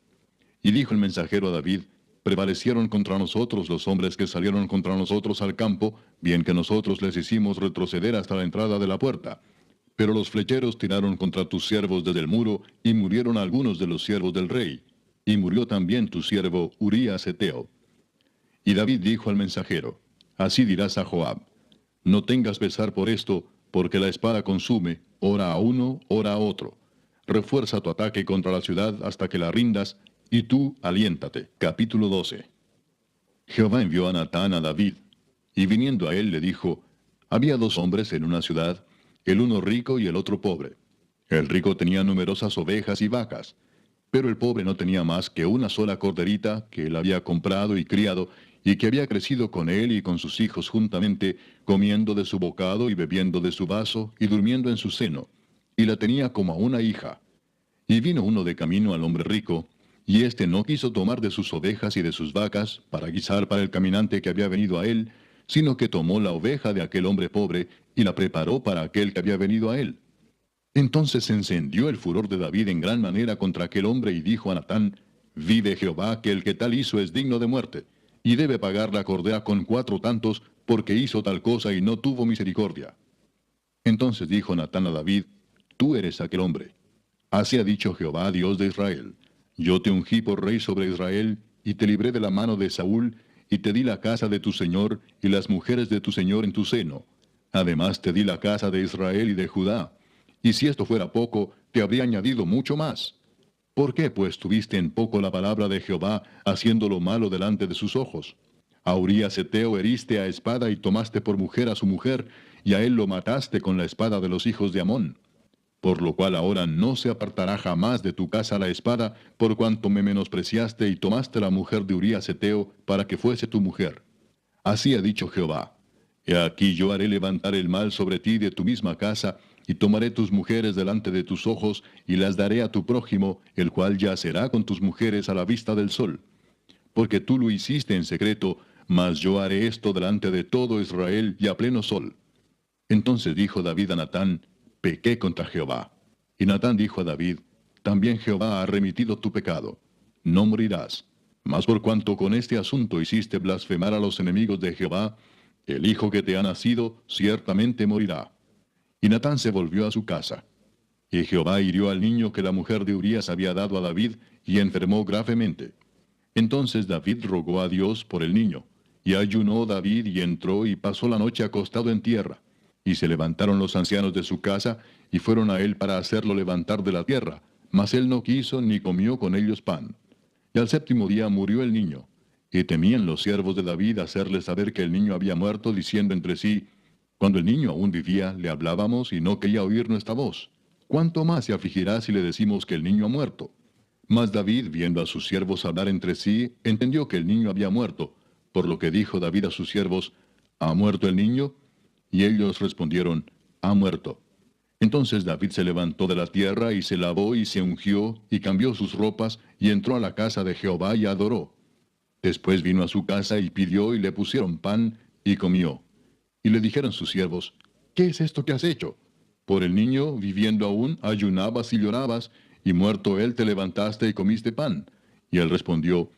Y dijo el mensajero a David, prevalecieron contra nosotros los hombres que salieron contra nosotros al campo, bien que nosotros les hicimos retroceder hasta la entrada de la puerta. Pero los flecheros tiraron contra tus siervos desde el muro, y murieron algunos de los siervos del rey. Y murió también tu siervo Urías Heteo. Y David dijo al mensajero, así dirás a Joab, no tengas pesar por esto, porque la espada consume, ora a uno, ora a otro. Refuerza tu ataque contra la ciudad hasta que la rindas, y tú aliéntate. Capítulo 12. Jehová envió a Natán a David, y viniendo a él le dijo, había dos hombres en una ciudad, el uno rico y el otro pobre. El rico tenía numerosas ovejas y vacas, pero el pobre no tenía más que una sola corderita que él había comprado y criado, y que había crecido con él y con sus hijos juntamente, comiendo de su bocado y bebiendo de su vaso, y durmiendo en su seno, y la tenía como a una hija. Y vino uno de camino al hombre rico, y éste no quiso tomar de sus ovejas y de sus vacas, para guisar para el caminante que había venido a él, sino que tomó la oveja de aquel hombre pobre, y la preparó para aquel que había venido a él. Entonces se encendió el furor de David en gran manera contra aquel hombre, y dijo a Natán, vive Jehová, que el que tal hizo es digno de muerte, y debe pagar la cordera con 4 tantos, porque hizo tal cosa y no tuvo misericordia. Entonces dijo Natán a David, tú eres aquel hombre. Así ha dicho Jehová, Dios de Israel, yo te ungí por rey sobre Israel, y te libré de la mano de Saúl, y te di la casa de tu señor, y las mujeres de tu señor en tu seno. Además te di la casa de Israel y de Judá. Y si esto fuera poco, te habría añadido mucho más. ¿Por qué pues tuviste en poco la palabra de Jehová, haciendo lo malo delante de sus ojos? A Urías Heteo heriste a espada y tomaste por mujer a su mujer, y a él lo mataste con la espada de los hijos de Amón. Por lo cual ahora no se apartará jamás de tu casa la espada, por cuanto me menospreciaste y tomaste la mujer de Urías Heteo para que fuese tu mujer. Así ha dicho Jehová. He aquí yo haré levantar el mal sobre ti de tu misma casa, y tomaré tus mujeres delante de tus ojos, y las daré a tu prójimo, el cual yacerá con tus mujeres a la vista del sol. Porque tú lo hiciste en secreto, mas yo haré esto delante de todo Israel y a pleno sol. Entonces dijo David a Natán, pequé contra Jehová. Y Natán dijo a David, también Jehová ha remitido tu pecado. No morirás. Mas por cuanto con este asunto hiciste blasfemar a los enemigos de Jehová, el hijo que te ha nacido ciertamente morirá. Y Natán se volvió a su casa. Y Jehová hirió al niño que la mujer de Urías había dado a David, y enfermó gravemente. Entonces David rogó a Dios por el niño, y ayunó David y entró y pasó la noche acostado en tierra. Y se levantaron los ancianos de su casa, y fueron a él para hacerlo levantar de la tierra, mas él no quiso ni comió con ellos pan. Y al 7º día murió el niño, y temían los siervos de David hacerle saber que el niño había muerto, diciendo entre sí, cuando el niño aún vivía, le hablábamos y no quería oír nuestra voz. ¿Cuánto más se afligirá si le decimos que el niño ha muerto? Mas David, viendo a sus siervos hablar entre sí, entendió que el niño había muerto, por lo que dijo David a sus siervos, ¿ha muerto el niño? Y ellos respondieron, ha muerto. Entonces David se levantó de la tierra y se lavó y se ungió y cambió sus ropas y entró a la casa de Jehová y adoró. Después vino a su casa y pidió y le pusieron pan y comió. Y le dijeron sus siervos, ¿qué es esto que has hecho? Por el niño, viviendo aún, ayunabas y llorabas, y muerto él te levantaste y comiste pan. Y él respondió,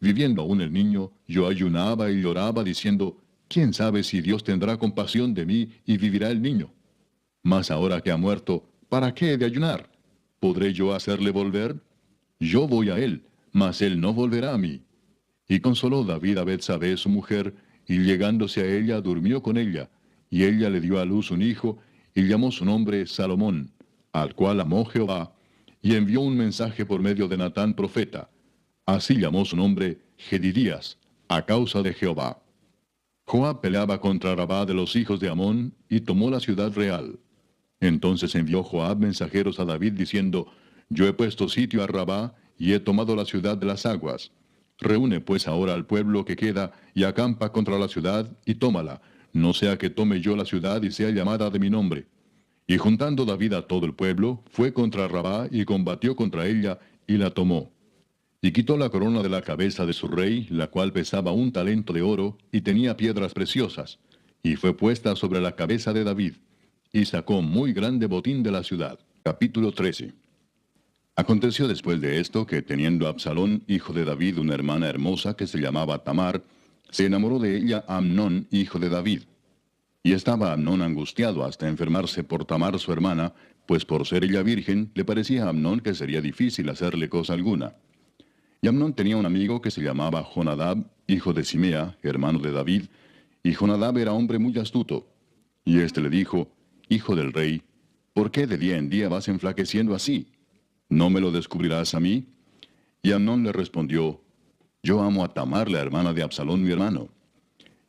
viviendo aún el niño, yo ayunaba y lloraba, diciendo, ¿quién sabe si Dios tendrá compasión de mí y vivirá el niño? Mas ahora que ha muerto, ¿para qué he de ayunar? ¿Podré yo hacerle volver? Yo voy a él, mas él no volverá a mí. Y consoló David a Betsabé su mujer, y llegándose a ella durmió con ella, y ella le dio a luz un hijo, y llamó su nombre Salomón, al cual amó Jehová, y envió un mensaje por medio de Natán profeta. Así llamó su nombre Jedidías, a causa de Jehová. Joab peleaba contra Rabá de los hijos de Amón, y tomó la ciudad real. Entonces envió Joab mensajeros a David diciendo, yo he puesto sitio a Rabá, y he tomado la ciudad de las aguas. Reúne pues ahora al pueblo que queda, y acampa contra la ciudad, y tómala, no sea que tome yo la ciudad y sea llamada de mi nombre. Y juntando David a todo el pueblo, fue contra Rabá, y combatió contra ella, y la tomó. Y quitó la corona de la cabeza de su rey, la cual pesaba 1 talento de oro, y tenía piedras preciosas, y fue puesta sobre la cabeza de David, y sacó muy grande botín de la ciudad. Capítulo 13. Aconteció después de esto que, teniendo Absalón, hijo de David, una hermana hermosa que se llamaba Tamar, se enamoró de ella Amnón, hijo de David. Y estaba Amnón angustiado hasta enfermarse por Tamar su hermana, pues por ser ella virgen, le parecía a Amnón que sería difícil hacerle cosa alguna. Y Amnón tenía un amigo que se llamaba Jonadab, hijo de Simea, hermano de David, y Jonadab era hombre muy astuto. Y éste le dijo, Hijo del rey, ¿por qué de día en día vas enflaqueciendo así? ¿No me lo descubrirás a mí? Y Amnón le respondió, Yo amo a Tamar, la hermana de Absalón mi hermano.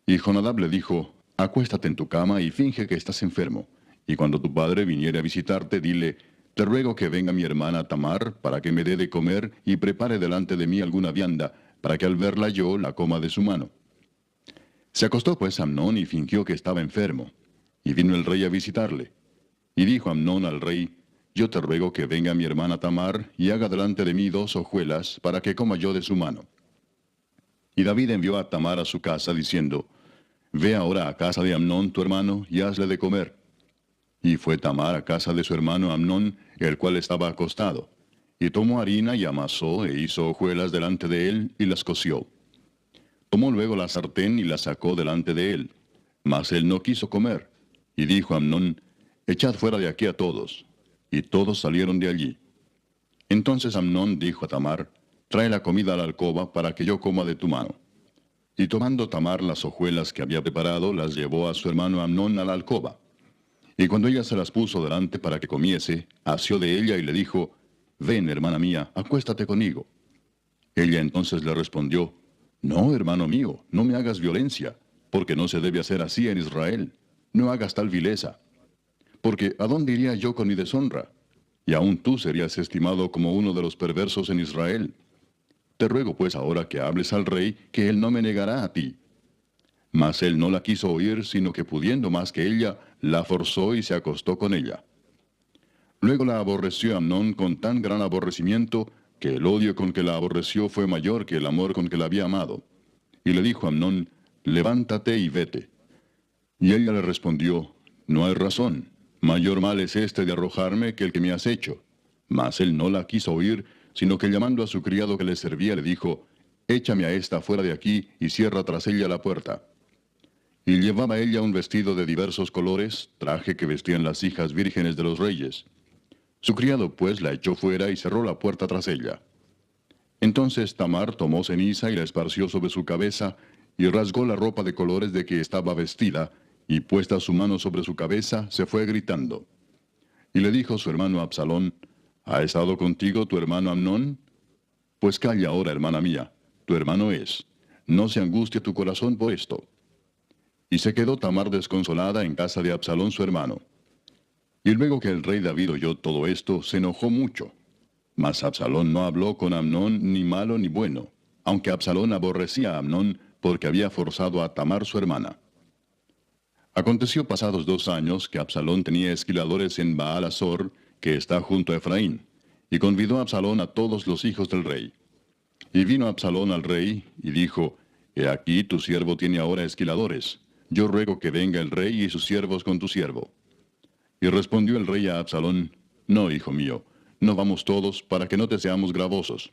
Y Jonadab le dijo, Acuéstate en tu cama y finge que estás enfermo, y cuando tu padre viniere a visitarte, dile, Te ruego que venga mi hermana Tamar, para que me dé de comer y prepare delante de mí alguna vianda, para que al verla yo la coma de su mano. Se acostó pues Amnón y fingió que estaba enfermo. Y vino el rey a visitarle. Y dijo Amnón al rey, Yo te ruego que venga mi hermana Tamar, y haga delante de mí 2 hojuelas, para que coma yo de su mano. Y David envió a Tamar a su casa, diciendo, Ve ahora a casa de Amnón tu hermano, y hazle de comer. Y fue Tamar a casa de su hermano Amnón, el cual estaba acostado. Y tomó harina y amasó, e hizo hojuelas delante de él, y las coció. Tomó luego la sartén y la sacó delante de él. Mas él no quiso comer. Y dijo Amnón, Echad fuera de aquí a todos. Y todos salieron de allí. Entonces Amnón dijo a Tamar, Trae la comida a la alcoba, para que yo coma de tu mano. Y tomando Tamar las hojuelas que había preparado, las llevó a su hermano Amnón a la alcoba. Y cuando ella se las puso delante para que comiese, asió de ella y le dijo, Ven, hermana mía, acuéstate conmigo. Ella entonces le respondió, No, hermano mío, no me hagas violencia, porque no se debe hacer así en Israel. No hagas tal vileza. Porque ¿a dónde iría yo con mi deshonra? Y aún tú serías estimado como uno de los perversos en Israel. Te ruego pues ahora que hables al rey, que él no me negará a ti. Mas él no la quiso oír, sino que pudiendo más que ella, la forzó y se acostó con ella. Luego la aborreció Amnón con tan gran aborrecimiento, que el odio con que la aborreció fue mayor que el amor con que la había amado. Y le dijo a Amnón, Levántate y vete. Y ella le respondió, No hay razón, mayor mal es este de arrojarme que el que me has hecho. Mas él no la quiso oír, sino que llamando a su criado que le servía, le dijo, Échame a esta fuera de aquí y cierra tras ella la puerta. Y llevaba ella un vestido de diversos colores, traje que vestían las hijas vírgenes de los reyes. Su criado pues la echó fuera y cerró la puerta tras ella. Entonces Tamar tomó ceniza y la esparció sobre su cabeza, y rasgó la ropa de colores de que estaba vestida, y puesta su mano sobre su cabeza, se fue gritando. Y le dijo su hermano Absalón, ¿Ha estado contigo tu hermano Amnón? Pues calla ahora, hermana mía, tu hermano es. No se angustie tu corazón por esto. Y se quedó Tamar desconsolada en casa de Absalón su hermano. Y luego que el rey David oyó todo esto, se enojó mucho. Mas Absalón no habló con Amnón ni malo ni bueno, aunque Absalón aborrecía a Amnón porque había forzado a Tamar su hermana. Aconteció pasados 2 años que Absalón tenía esquiladores en Baal-Azor, que está junto a Efraín, y convidó a Absalón a todos los hijos del rey. Y vino Absalón al rey, y dijo, He aquí tu siervo tiene ahora esquiladores. Yo ruego que venga el rey y sus siervos con tu siervo. Y respondió el rey a Absalón, No, hijo mío, no vamos todos, para que no te seamos gravosos.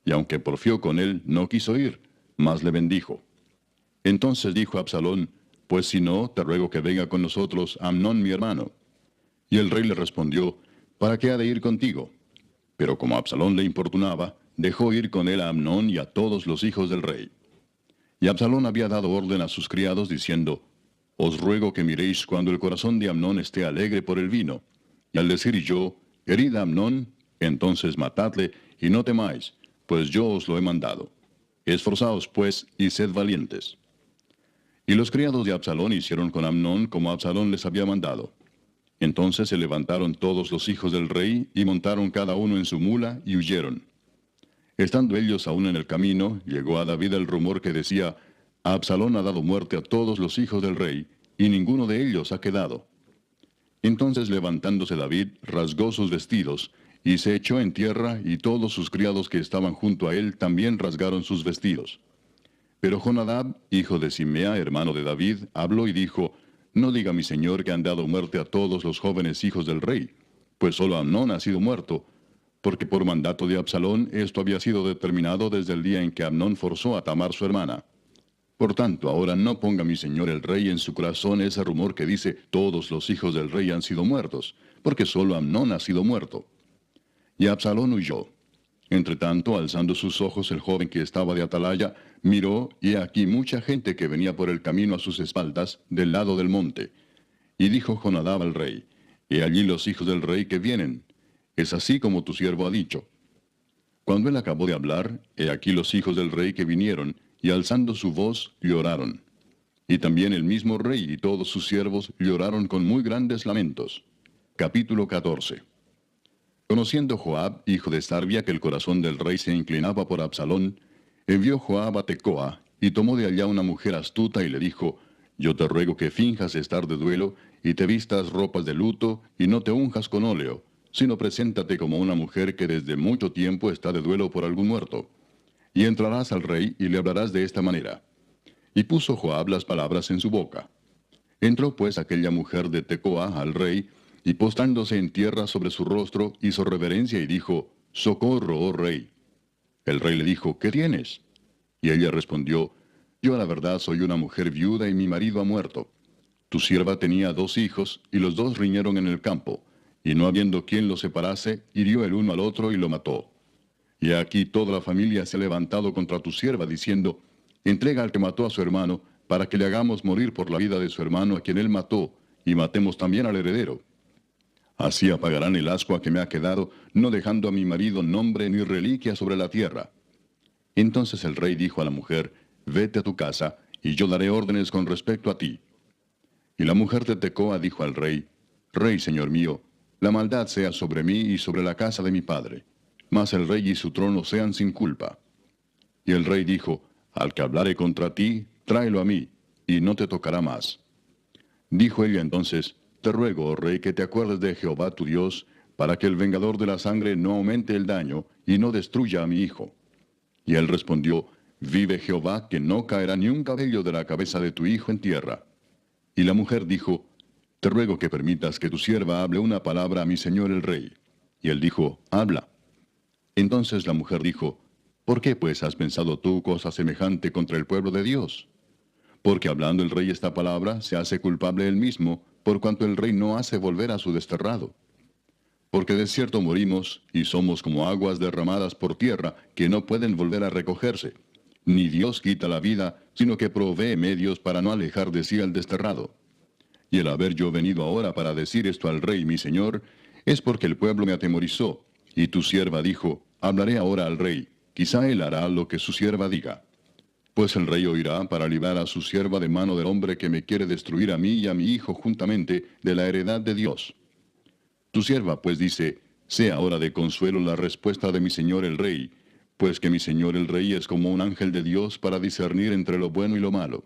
Y aunque porfió con él, no quiso ir, mas le bendijo. Entonces dijo Absalón, Pues si no, te ruego que venga con nosotros Amnón mi hermano. Y el rey le respondió, ¿Para qué ha de ir contigo? Pero como Absalón le importunaba, dejó ir con él a Amnón y a todos los hijos del rey. Y Absalón había dado orden a sus criados, diciendo, Os ruego que miréis cuando el corazón de Amnón esté alegre por el vino. Y al decir yo, Herid a Amnón, entonces matadle, y no temáis, pues yo os lo he mandado. Esforzaos, pues, y sed valientes. Y los criados de Absalón hicieron con Amnón como Absalón les había mandado. Entonces se levantaron todos los hijos del rey, y montaron cada uno en su mula, y huyeron. Estando ellos aún en el camino, llegó a David el rumor que decía, Absalón ha dado muerte a todos los hijos del rey, y ninguno de ellos ha quedado. Entonces levantándose David, rasgó sus vestidos, y se echó en tierra, y todos sus criados que estaban junto a él también rasgaron sus vestidos. Pero Jonadab, hijo de Simea, hermano de David, habló y dijo, no diga mi señor que han dado muerte a todos los jóvenes hijos del rey, pues solo Amnón ha sido muerto, porque por mandato de Absalón esto había sido determinado desde el día en que Amnón forzó a Tamar su hermana. Por tanto, ahora no ponga mi señor el rey en su corazón ese rumor que dice, todos los hijos del rey han sido muertos, porque solo Amnón ha sido muerto. Y Absalón huyó. Entretanto, alzando sus ojos, el joven que estaba de atalaya, miró, y he aquí mucha gente que venía por el camino a sus espaldas, del lado del monte. Y dijo Jonadab al rey, he allí los hijos del rey que vienen. Es así como tu siervo ha dicho. Cuando él acabó de hablar, he aquí los hijos del rey que vinieron, y alzando su voz, lloraron. Y también el mismo rey y todos sus siervos lloraron con muy grandes lamentos. Capítulo 14. Conociendo Joab, hijo de Sarvia, que el corazón del rey se inclinaba por Absalón, envió Joab a Tecoa, y tomó de allá una mujer astuta, y le dijo, yo te ruego que finjas estar de duelo, y te vistas ropas de luto, y no te unjas con óleo, sino preséntate como una mujer que desde mucho tiempo está de duelo por algún muerto. Y entrarás al rey, y le hablarás de esta manera. Y puso Joab las palabras en su boca. Entró pues aquella mujer de Tecoa al rey, y postrándose en tierra sobre su rostro, hizo reverencia y dijo, socorro, oh rey. El rey le dijo, ¿qué tienes? Y ella respondió, yo a la verdad soy una mujer viuda y mi marido ha muerto. Tu sierva tenía 2 hijos, y los 2 riñeron en el campo, y no habiendo quien los separase, hirió el uno al otro y lo mató. Y aquí toda la familia se ha levantado contra tu sierva, diciendo, entrega al que mató a su hermano, para que le hagamos morir por la vida de su hermano a quien él mató, y matemos también al heredero. Así apagarán el ascua que me ha quedado, no dejando a mi marido nombre ni reliquia sobre la tierra. Entonces el rey dijo a la mujer, vete a tu casa, y yo daré órdenes con respecto a ti. Y la mujer de Tecoa dijo al rey, Rey, señor mío, la maldad sea sobre mí y sobre la casa de mi padre, mas el rey y su trono sean sin culpa. Y el rey dijo, al que hablare contra ti, tráelo a mí, y no te tocará más. Dijo ella entonces, te ruego, oh rey, que te acuerdes de Jehová tu Dios, para que el vengador de la sangre no aumente el daño, y no destruya a mi hijo. Y él respondió, vive Jehová, que no caerá ni un cabello de la cabeza de tu hijo en tierra. Y la mujer dijo, te ruego que permitas que tu sierva hable una palabra a mi señor el rey. Y él dijo, habla. Entonces la mujer dijo, ¿por qué pues has pensado tú cosa semejante contra el pueblo de Dios? Porque hablando el rey esta palabra, se hace culpable él mismo, por cuanto el rey no hace volver a su desterrado. Porque de cierto morimos, y somos como aguas derramadas por tierra, que no pueden volver a recogerse. Ni Dios quita la vida, sino que provee medios para no alejar de sí al desterrado. Y el haber yo venido ahora para decir esto al rey mi señor, es porque el pueblo me atemorizó, y tu sierva dijo, hablaré ahora al rey, quizá él hará lo que su sierva diga. Pues el rey oirá para librar a su sierva de mano del hombre que me quiere destruir a mí y a mi hijo juntamente de la heredad de Dios. Tu sierva pues dice, sea ahora de consuelo la respuesta de mi señor el rey, pues que mi señor el rey es como un ángel de Dios para discernir entre lo bueno y lo malo.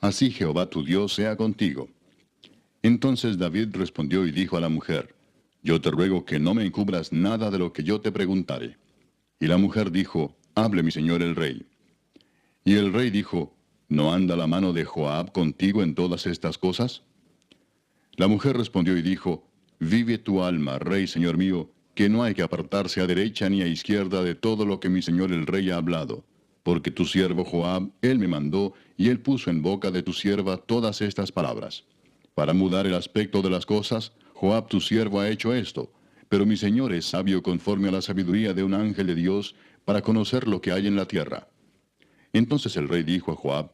Así Jehová tu Dios sea contigo. Entonces David respondió y dijo a la mujer, yo te ruego que no me encubras nada de lo que yo te preguntare. Y la mujer dijo, hable mi señor el rey. Y el rey dijo, ¿no anda la mano de Joab contigo en todas estas cosas? La mujer respondió y dijo, vive tu alma, rey señor mío, que no hay que apartarse a derecha ni a izquierda de todo lo que mi señor el rey ha hablado, porque tu siervo Joab, él me mandó, y él puso en boca de tu sierva todas estas palabras. Para mudar el aspecto de las cosas, Joab tu siervo ha hecho esto, pero mi señor es sabio conforme a la sabiduría de un ángel de Dios, para conocer lo que hay en la tierra. Entonces el rey dijo a Joab,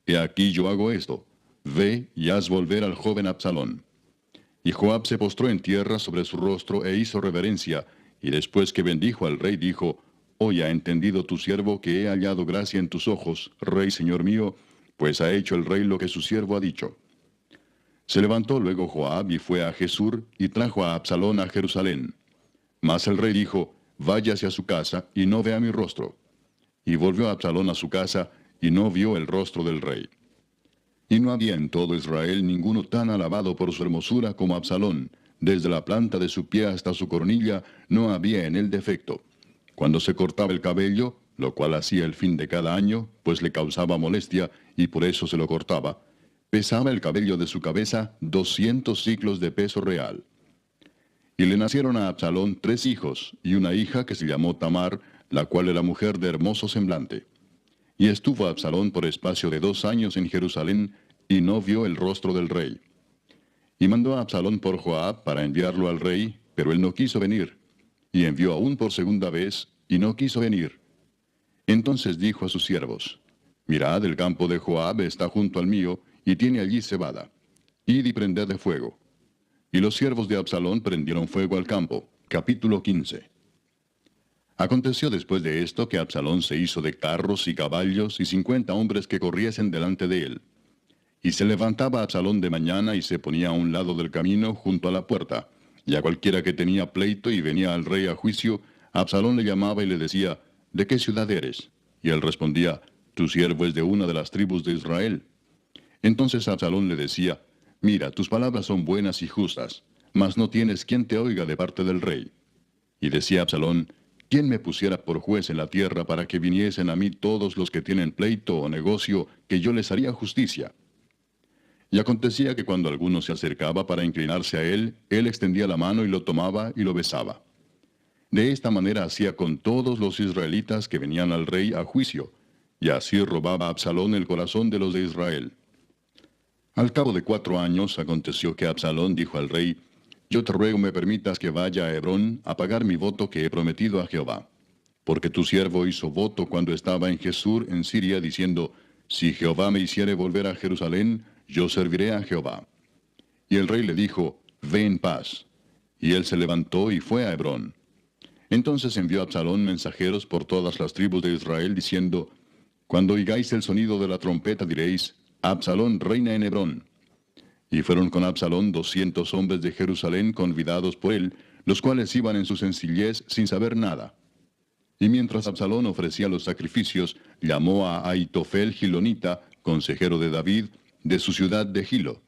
he aquí yo hago esto, ve y haz volver al joven Absalón. Y Joab se postró en tierra sobre su rostro e hizo reverencia, y después que bendijo al rey dijo, hoy ha entendido tu siervo que he hallado gracia en tus ojos, rey señor mío, pues ha hecho el rey lo que su siervo ha dicho. Se levantó luego Joab y fue a Jesur, y trajo a Absalón a Jerusalén. Mas el rey dijo, váyase a su casa, y no vea mi rostro. Y volvió Absalón a su casa, y no vio el rostro del rey. Y no había en todo Israel ninguno tan alabado por su hermosura como Absalón, desde la planta de su pie hasta su coronilla no había en él defecto. Cuando se cortaba el cabello, lo cual hacía el fin de cada año, pues le causaba molestia y por eso se lo cortaba, pesaba el cabello de su cabeza 200 siclos de peso real. Y le nacieron a Absalón 3 hijos y una hija que se llamó Tamar, la cual era mujer de hermoso semblante. Y estuvo Absalón por espacio de 2 años en Jerusalén, y no vio el rostro del rey. Y mandó a Absalón por Joab para enviarlo al rey, pero él no quiso venir. Y envió aún por segunda vez, y no quiso venir. Entonces dijo a sus siervos: Mirad, el campo de Joab está junto al mío, y tiene allí cebada. Id y prended de fuego. Y los siervos de Absalón prendieron fuego al campo. Capítulo 15. Aconteció después de esto que Absalón se hizo de carros y caballos y 50 hombres que corriesen delante de él. Y se levantaba Absalón de mañana y se ponía a un lado del camino junto a la puerta. Y a cualquiera que tenía pleito y venía al rey a juicio, Absalón le llamaba y le decía: ¿De qué ciudad eres? Y él respondía: Tu siervo es de una de las tribus de Israel. Entonces Absalón le decía: Mira, tus palabras son buenas y justas, mas no tienes quien te oiga de parte del rey. Y decía Absalón: ¿Quién me pusiera por juez en la tierra para que viniesen a mí todos los que tienen pleito o negocio, que yo les haría justicia? Y acontecía que cuando alguno se acercaba para inclinarse a él, él extendía la mano y lo tomaba y lo besaba. De esta manera hacía con todos los israelitas que venían al rey a juicio, y así robaba Absalón el corazón de los de Israel. Al cabo de 4 años aconteció que Absalón dijo al rey: Yo te ruego me permitas que vaya a Hebrón a pagar mi voto que he prometido a Jehová. Porque tu siervo hizo voto cuando estaba en Jesús en Siria, diciendo: Si Jehová me hiciere volver a Jerusalén, yo serviré a Jehová. Y el rey le dijo: Ve en paz. Y él se levantó y fue a Hebrón. Entonces envió Absalón mensajeros por todas las tribus de Israel, diciendo: Cuando oigáis el sonido de la trompeta diréis: Absalón reina en Hebrón. Y fueron con Absalón 200 hombres de Jerusalén convidados por él, los cuales iban en su sencillez sin saber nada. Y mientras Absalón ofrecía los sacrificios, llamó a Ahitofel Gilonita, consejero de David, de su ciudad de Gilo.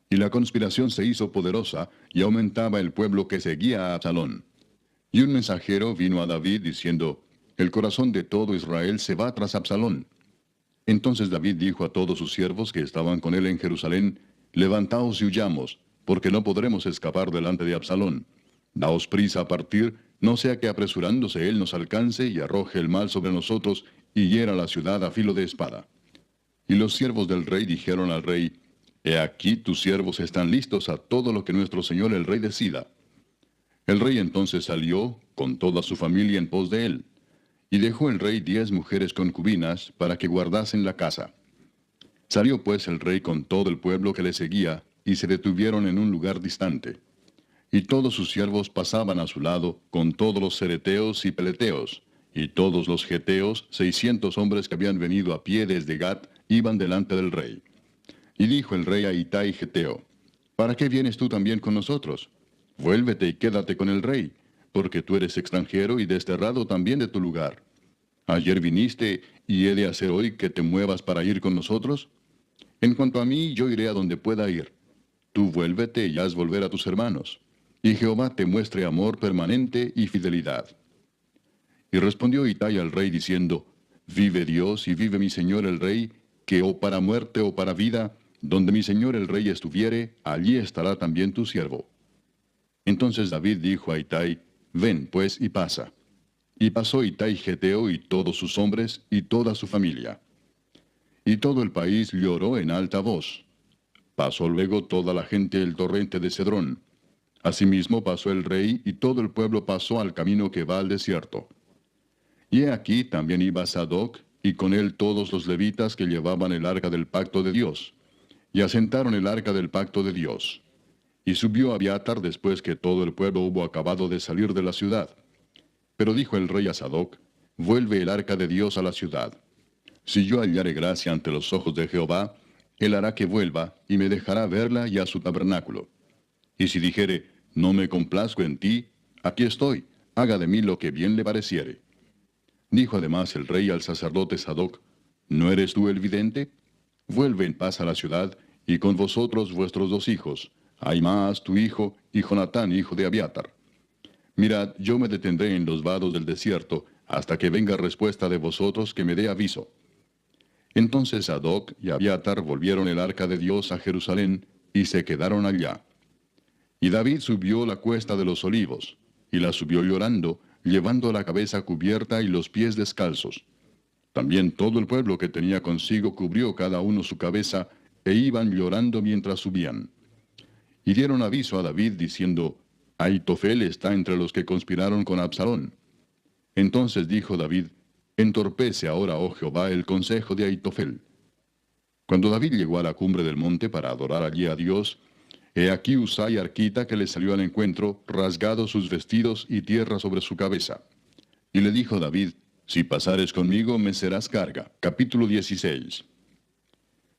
Y la conspiración se hizo poderosa, y aumentaba el pueblo que seguía a Absalón. Y un mensajero vino a David diciendo: El corazón de todo Israel se va tras Absalón. Entonces David dijo a todos sus siervos que estaban con él en Jerusalén: Levantaos y huyamos, porque no podremos escapar delante de Absalón. Daos prisa a partir, no sea que apresurándose él nos alcance y arroje el mal sobre nosotros y hiera la ciudad a filo de espada. Y los siervos del rey dijeron al rey: He aquí tus siervos están listos a todo lo que nuestro señor el rey decida. El rey entonces salió con toda su familia en pos de él. Y dejó el rey 10 mujeres concubinas para que guardasen la casa. Salió pues el rey con todo el pueblo que le seguía, y se detuvieron en un lugar distante. Y todos sus siervos pasaban a su lado, con todos los cereteos y peleteos, y todos los geteos, 600 hombres que habían venido a pie desde Gat, iban delante del rey. Y dijo el rey a Itai Geteo: ¿Para qué vienes tú también con nosotros? Vuélvete y quédate con el rey, porque tú eres extranjero y desterrado también de tu lugar. ¿Ayer viniste, y he de hacer hoy que te muevas para ir con nosotros? En cuanto a mí, yo iré a donde pueda ir. Tú vuélvete y haz volver a tus hermanos, y Jehová te muestre amor permanente y fidelidad. Y respondió Itai al rey diciendo: Vive Dios y vive mi señor el rey, que o para muerte o para vida, donde mi señor el rey estuviere, allí estará también tu siervo. Entonces David dijo a Itai: Ven pues y pasa. Y pasó Itai Geteo y todos sus hombres y toda su familia. Y todo el país lloró en alta voz. Pasó luego toda la gente el torrente de Cedrón. Asimismo pasó el rey y todo el pueblo pasó al camino que va al desierto. Y he aquí también iba Sadoc, y con él todos los levitas que llevaban el arca del pacto de Dios. Y asentaron el arca del pacto de Dios. Y subió Abiatar después que todo el pueblo hubo acabado de salir de la ciudad. Pero dijo el rey a Sadoc: Vuelve el arca de Dios a la ciudad. Si yo hallare gracia ante los ojos de Jehová, él hará que vuelva, y me dejará verla y a su tabernáculo. Y si dijere: No me complazco en ti, aquí estoy, haga de mí lo que bien le pareciere. Dijo además el rey al sacerdote Sadoc: ¿No eres tú el vidente? Vuelve en paz a la ciudad, y con vosotros vuestros 2 hijos, Ahimaas tu hijo, y Jonatán hijo de Abiatar. Mirad, yo me detendré en los vados del desierto, hasta que venga respuesta de vosotros que me dé aviso. Entonces Sadoc y Abiatar volvieron el arca de Dios a Jerusalén, y se quedaron allá. Y David subió la cuesta de los olivos, y la subió llorando, llevando la cabeza cubierta y los pies descalzos. También todo el pueblo que tenía consigo cubrió cada uno su cabeza, e iban llorando mientras subían. Y dieron aviso a David diciendo, Ahitofel está entre los que conspiraron con Absalón. Entonces dijo David, entorpece ahora, oh Jehová, el consejo de Ahitofel. Cuando David llegó a la cumbre del monte para adorar allí a Dios, he aquí Usai arquita que le salió al encuentro, rasgados sus vestidos y tierra sobre su cabeza. Y le dijo David, si pasares conmigo me serás carga. Capítulo 16.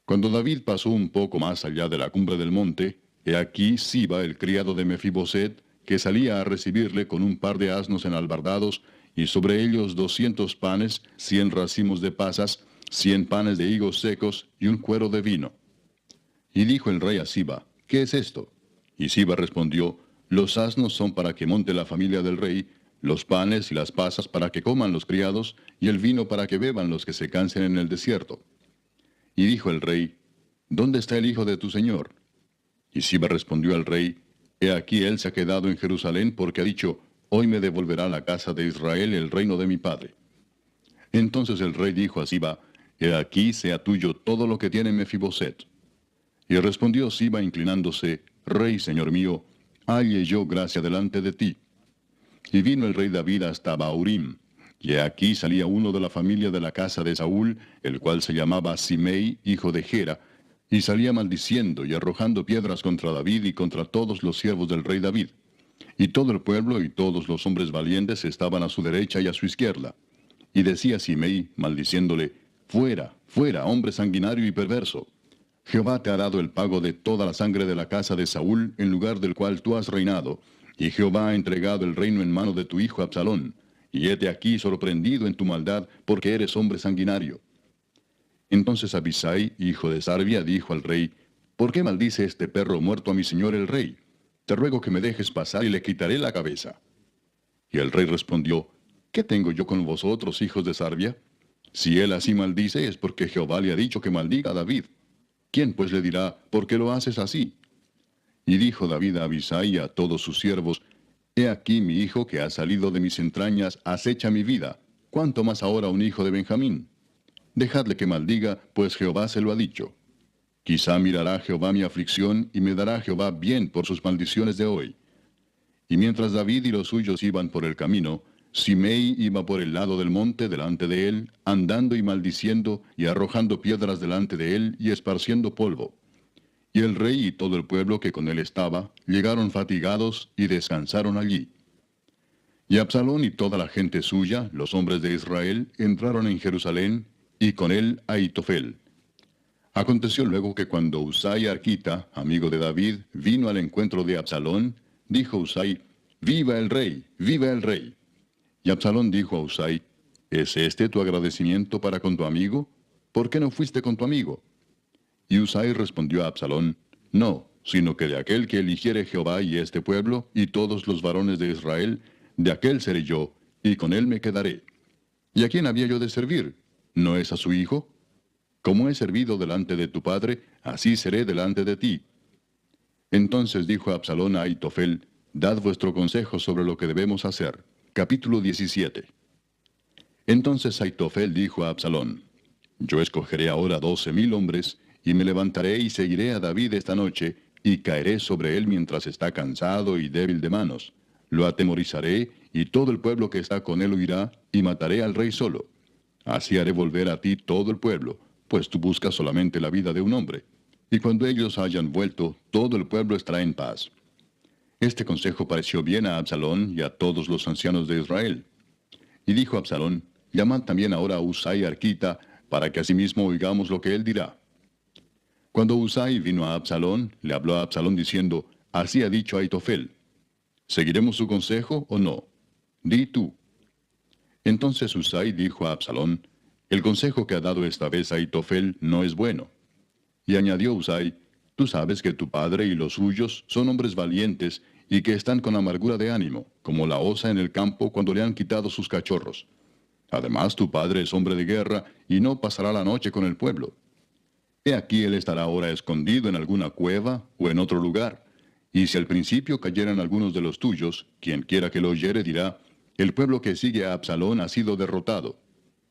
Cuando David pasó un poco más allá de la cumbre del monte, he aquí Siba, el criado de Mefiboset, que salía a recibirle con un par de asnos enalbardados, y sobre ellos 200 panes, 100 racimos de pasas, 100 panes de higos secos, y un cuero de vino. Y dijo el rey a Siba, ¿qué es esto? Y Siba respondió, los asnos son para que monte la familia del rey, los panes y las pasas para que coman los criados, y el vino para que beban los que se cansen en el desierto. Y dijo el rey, ¿dónde está el hijo de tu señor? Y Siba respondió al rey, he aquí él se ha quedado en Jerusalén porque ha dicho, hoy me devolverá la casa de Israel el reino de mi padre. Entonces el rey dijo a Siba, he aquí sea tuyo todo lo que tiene Mefiboset. Y respondió Siba inclinándose, rey, señor mío, halle yo gracia delante de ti. Y vino el rey David hasta Bahurim, y aquí salía uno de la familia de la casa de Saúl, el cual se llamaba Simei, hijo de Gera, y salía maldiciendo y arrojando piedras contra David y contra todos los siervos del rey David. Y todo el pueblo y todos los hombres valientes estaban a su derecha y a su izquierda. Y decía Simei, maldiciéndole, fuera, fuera, hombre sanguinario y perverso. Jehová te ha dado el pago de toda la sangre de la casa de Saúl, en lugar del cual tú has reinado, y Jehová ha entregado el reino en mano de tu hijo Absalón, y hete aquí sorprendido en tu maldad, porque eres hombre sanguinario. Entonces Abisai, hijo de Sarbia, dijo al rey, ¿por qué maldice este perro muerto a mi señor el rey? Te ruego que me dejes pasar y le quitaré la cabeza. Y el rey respondió, ¿qué tengo yo con vosotros, hijos de Sarbia? Si él así maldice es porque Jehová le ha dicho que maldiga a David. ¿Quién pues le dirá, por qué lo haces así? Y dijo David a Abisai y a todos sus siervos, he aquí mi hijo que ha salido de mis entrañas acecha mi vida, ¿cuánto más ahora un hijo de Benjamín? Dejadle que maldiga, pues Jehová se lo ha dicho. Quizá mirará Jehová mi aflicción, y me dará Jehová bien por sus maldiciones de hoy. Y mientras David y los suyos iban por el camino, Simei iba por el lado del monte delante de él, andando y maldiciendo, y arrojando piedras delante de él, y esparciendo polvo. Y el rey y todo el pueblo que con él estaba, llegaron fatigados, y descansaron allí. Y Absalón y toda la gente suya, los hombres de Israel, entraron en Jerusalén, y con él Ahitofel. Aconteció luego que cuando Usai arquita, amigo de David, vino al encuentro de Absalón, dijo Usai, ¡viva el rey! ¡Viva el rey! Y Absalón dijo a Usai, ¿es este tu agradecimiento para con tu amigo? ¿Por qué no fuiste con tu amigo? Y Usai respondió a Absalón, no, sino que de aquel que eligiere Jehová y este pueblo, y todos los varones de Israel, de aquel seré yo, y con él me quedaré. ¿Y a quién había yo de servir? ¿No es a su hijo? Como he servido delante de tu padre, así seré delante de ti. Entonces dijo Absalón a Ahitofel, dad vuestro consejo sobre lo que debemos hacer. Capítulo 17. Entonces Ahitofel dijo a Absalón, yo escogeré ahora 12,000 hombres, y me levantaré y seguiré a David esta noche, y caeré sobre él mientras está cansado y débil de manos. Lo atemorizaré, y todo el pueblo que está con él huirá, y mataré al rey solo. Así haré volver a ti todo el pueblo, pues tú buscas solamente la vida de un hombre. Y cuando ellos hayan vuelto, todo el pueblo estará en paz. Este consejo pareció bien a Absalón y a todos los ancianos de Israel. Y dijo Absalón, llamad también ahora a Usai arquita, para que asimismo oigamos lo que él dirá. Cuando Usai vino a Absalón, le habló a Absalón diciendo, así ha dicho Ahitofel, ¿seguiremos su consejo o no? Di tú. Entonces Usai dijo a Absalón, el consejo que ha dado esta vez Ahitofel no es bueno. Y añadió Usai, Tú sabes que tu padre y los suyos son hombres valientes y que están con amargura de ánimo, como la osa en el campo cuando le han quitado sus cachorros. Además, tu padre es hombre de guerra y no pasará la noche con el pueblo. He aquí él estará ahora escondido en alguna cueva o en otro lugar. Y si al principio cayeran algunos de los tuyos, quien quiera que lo oyere dirá, el pueblo que sigue a Absalón ha sido derrotado.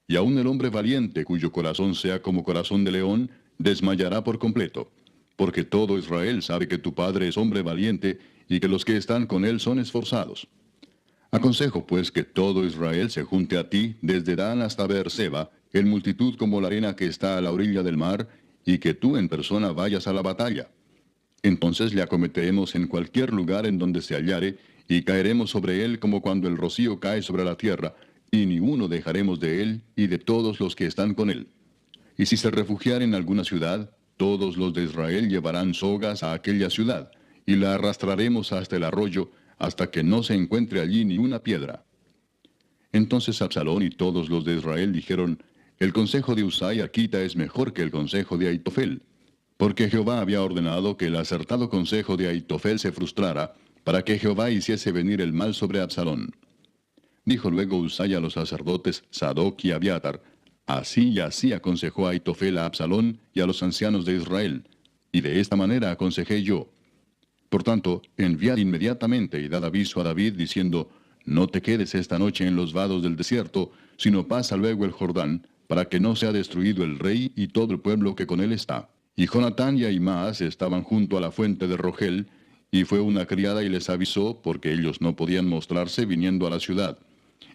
Y aun el hombre valiente, cuyo corazón sea como corazón de león, desmayará por completo. Porque todo Israel sabe que tu padre es hombre valiente y que los que están con él son esforzados. Aconsejo pues que todo Israel se junte a ti desde Dan hasta Beerseba, en multitud como la arena que está a la orilla del mar, y que tú en persona vayas a la batalla. Entonces le acometeremos en cualquier lugar en donde se hallare, y caeremos sobre él como cuando el rocío cae sobre la tierra, y ni uno dejaremos de él y de todos los que están con él. Y si se refugiare en alguna ciudad, todos los de Israel llevarán sogas a aquella ciudad, y la arrastraremos hasta el arroyo, hasta que no se encuentre allí ni una piedra. Entonces Absalón y todos los de Israel dijeron, el consejo de Usai Arquita es mejor que el consejo de Ahitofel, porque Jehová había ordenado que el acertado consejo de Ahitofel se frustrara, para que Jehová hiciese venir el mal sobre Absalón. Dijo luego Usai a los sacerdotes Sadoc y Abiatar, así y así aconsejó Ahitofel a Absalón y a los ancianos de Israel, y de esta manera aconsejé yo. Por tanto, enviad inmediatamente y dad aviso a David diciendo, no te quedes esta noche en los vados del desierto, sino pasa luego el Jordán, para que no sea destruido el rey y todo el pueblo que con él está. Y Jonatán y Ahimaas estaban junto a la fuente de Rogel, y fue una criada y les avisó, porque ellos no podían mostrarse viniendo a la ciudad.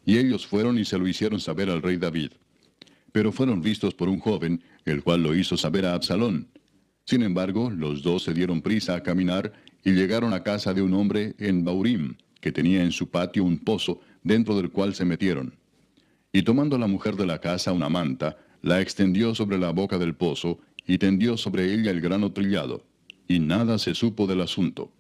Y ellos fueron y se lo hicieron saber al rey David. Pero fueron vistos por un joven, el cual lo hizo saber a Absalón. Sin embargo, los dos se dieron prisa a caminar, y llegaron a casa de un hombre en Baurim, que tenía en su patio un pozo, dentro del cual se metieron. Y tomando la mujer de la casa una manta, la extendió sobre la boca del pozo, y tendió sobre ella el grano trillado, y nada se supo del asunto.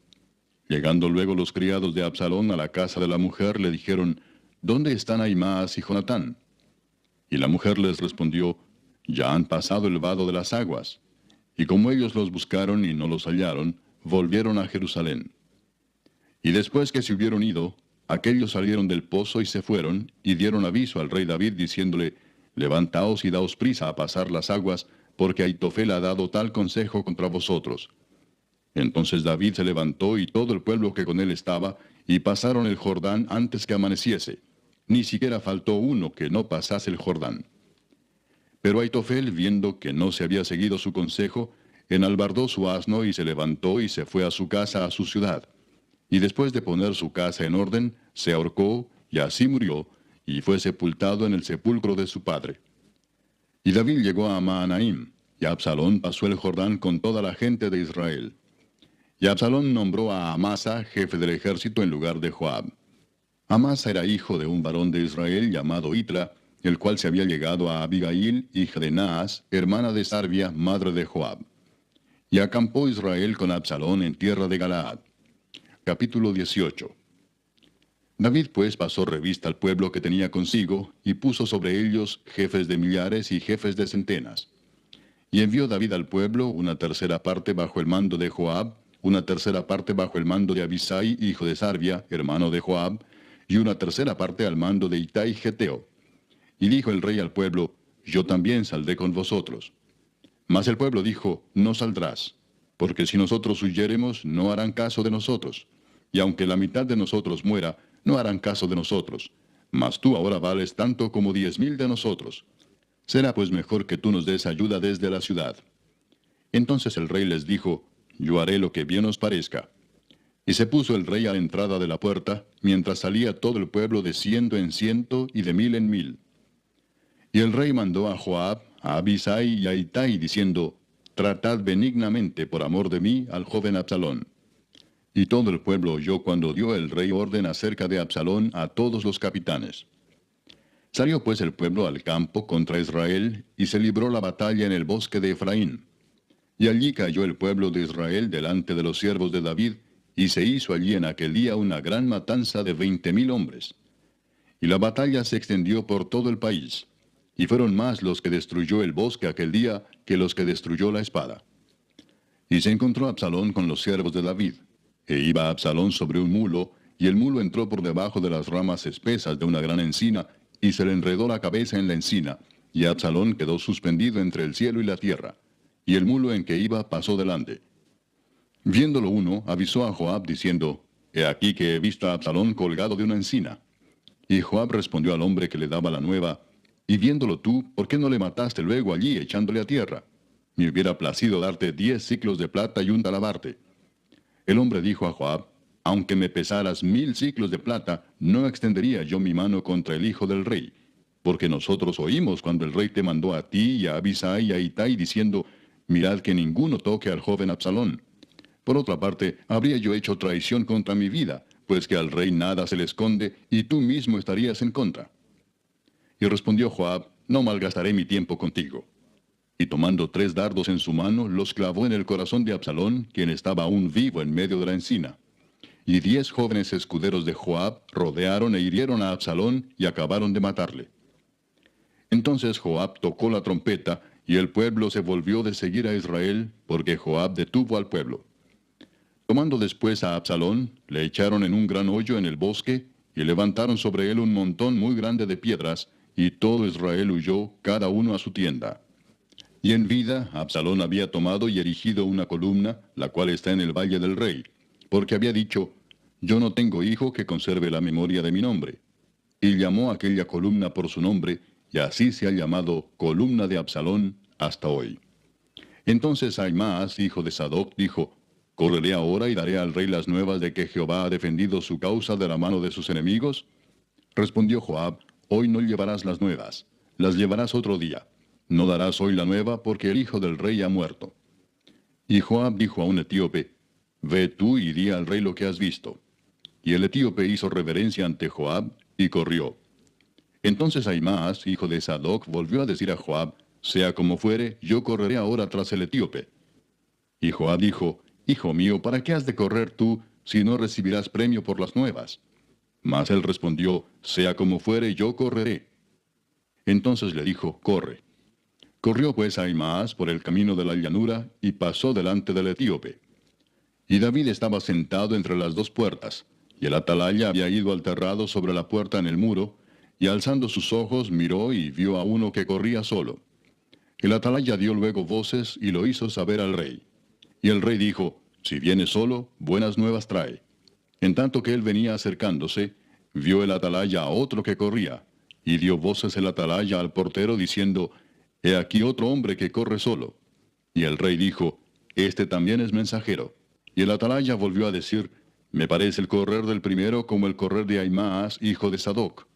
Llegando luego los criados de Absalón a la casa de la mujer, le dijeron, ¿dónde están Ahimaas y Jonatán? Y la mujer les respondió, ya han pasado el vado de las aguas. Y como ellos los buscaron y no los hallaron, volvieron a Jerusalén. Y después que se hubieron ido, aquellos salieron del pozo y se fueron, y dieron aviso al rey David, diciéndole, levantaos y daos prisa a pasar las aguas, porque Ahitofel ha dado tal consejo contra vosotros. Entonces David se levantó y todo el pueblo que con él estaba, y pasaron el Jordán antes que amaneciese. Ni siquiera faltó uno que no pasase el Jordán. Pero Ahitofel, viendo que no se había seguido su consejo, enalbardó su asno y se levantó y se fue a su casa, a su ciudad. Y después de poner su casa en orden, se ahorcó, y así murió, y fue sepultado en el sepulcro de su padre. Y David llegó a Mahanaim, y Absalón pasó el Jordán con toda la gente de Israel. Y Absalón nombró a Amasa jefe del ejército en lugar de Joab. Amasa era hijo de un varón de Israel llamado Itra, el cual se había llegado a Abigail, hija de Naas, hermana de Sarbia, madre de Joab. Y acampó Israel con Absalón en tierra de Galaad. Capítulo 18. David pues pasó revista al pueblo que tenía consigo, y puso sobre ellos jefes de millares y jefes de centenas. Y envió David al pueblo una tercera parte bajo el mando de Joab, una tercera parte bajo el mando de Abisai, hijo de Sarbia, hermano de Joab, y una tercera parte al mando de Itai Geteo. Y dijo el rey al pueblo, yo también saldré con vosotros. Mas el pueblo dijo, no saldrás, porque si nosotros huyéremos, no harán caso de nosotros. Y aunque la mitad de nosotros muera, no harán caso de nosotros. Mas tú ahora vales tanto como 10,000 de nosotros. Será pues mejor que tú nos des ayuda desde la ciudad. Entonces el rey les dijo, yo haré lo que bien os parezca. Y se puso el rey a la entrada de la puerta, mientras salía todo el pueblo de 100 en 100 y de 1000 en 1000. Y el rey mandó a Joab, a Abisai y a Itai, diciendo, tratad benignamente por amor de mí al joven Absalón. Y todo el pueblo oyó cuando dio el rey orden acerca de Absalón a todos los capitanes. Salió pues el pueblo al campo contra Israel, y se libró la batalla en el bosque de Efraín. Y allí cayó el pueblo de Israel delante de los siervos de David, y se hizo allí en aquel día una gran matanza de 20,000 hombres. Y la batalla se extendió por todo el país, y fueron más los que destruyó el bosque aquel día que los que destruyó la espada. Y se encontró Absalón con los siervos de David. E iba Absalón sobre un mulo, y el mulo entró por debajo de las ramas espesas de una gran encina, y se le enredó la cabeza en la encina, y Absalón quedó suspendido entre el cielo y la tierra. Y el mulo en que iba pasó delante. Viéndolo uno, avisó a Joab diciendo, He aquí que he visto a Absalón colgado de una encina. Y Joab respondió al hombre que le daba la nueva, Y viéndolo tú, ¿por qué no le mataste luego allí echándole a tierra? Me hubiera placido darte 10 siclos de plata y un talabarte. El hombre dijo a Joab, Aunque me pesaras 1000 siclos de plata, no extendería yo mi mano contra el hijo del rey. Porque nosotros oímos cuando el rey te mandó a ti y a Abisai y a Itai diciendo, Mirad que ninguno toque al joven Absalón. Por otra parte, habría yo hecho traición contra mi vida, pues que al rey nada se le esconde, y tú mismo estarías en contra. Y respondió Joab, No malgastaré mi tiempo contigo. Y tomando 3 dardos en su mano, los clavó en el corazón de Absalón, quien estaba aún vivo en medio de la encina. Y 10 jóvenes escuderos de Joab rodearon e hirieron a Absalón y acabaron de matarle. Entonces Joab tocó la trompeta, y el pueblo se volvió de seguir a Israel, porque Joab detuvo al pueblo. Tomando después a Absalón, le echaron en un gran hoyo en el bosque, y levantaron sobre él un montón muy grande de piedras, y todo Israel huyó, cada uno a su tienda. Y en vida, Absalón había tomado y erigido una columna, la cual está en el valle del rey, porque había dicho, Yo no tengo hijo que conserve la memoria de mi nombre. Y llamó aquella columna por su nombre, y así se ha llamado columna de Absalón hasta hoy. Entonces Ahimaas, hijo de Sadoc, dijo, ¿Correré ahora y daré al rey las nuevas de que Jehová ha defendido su causa de la mano de sus enemigos? Respondió Joab, Hoy no llevarás las nuevas, las llevarás otro día. No darás hoy la nueva, porque el hijo del rey ha muerto. Y Joab dijo a un etíope, Ve tú y di al rey lo que has visto. Y el etíope hizo reverencia ante Joab, y corrió. Entonces Ahimaas, hijo de Sadoc, volvió a decir a Joab, Sea como fuere, yo correré ahora tras el etíope. Y Joab dijo, Hijo mío, ¿para qué has de correr tú, si no recibirás premio por las nuevas? Mas él respondió, Sea como fuere, yo correré. Entonces le dijo, Corre. Corrió pues Ahimaas por el camino de la llanura, y pasó delante del etíope. Y David estaba sentado entre las 2 puertas, y el atalaya había ido al terrado sobre la puerta en el muro, y alzando sus ojos miró y vio a uno que corría solo. El atalaya dio luego voces y lo hizo saber al rey. Y el rey dijo, Si viene solo, buenas nuevas trae. En tanto que él venía acercándose, vio el atalaya a otro que corría, y dio voces el atalaya al portero diciendo, He aquí otro hombre que corre solo. Y el rey dijo, Este también es mensajero. Y el atalaya volvió a decir, Me parece el correr del primero como el correr de Ahimaas, hijo de Sadoc.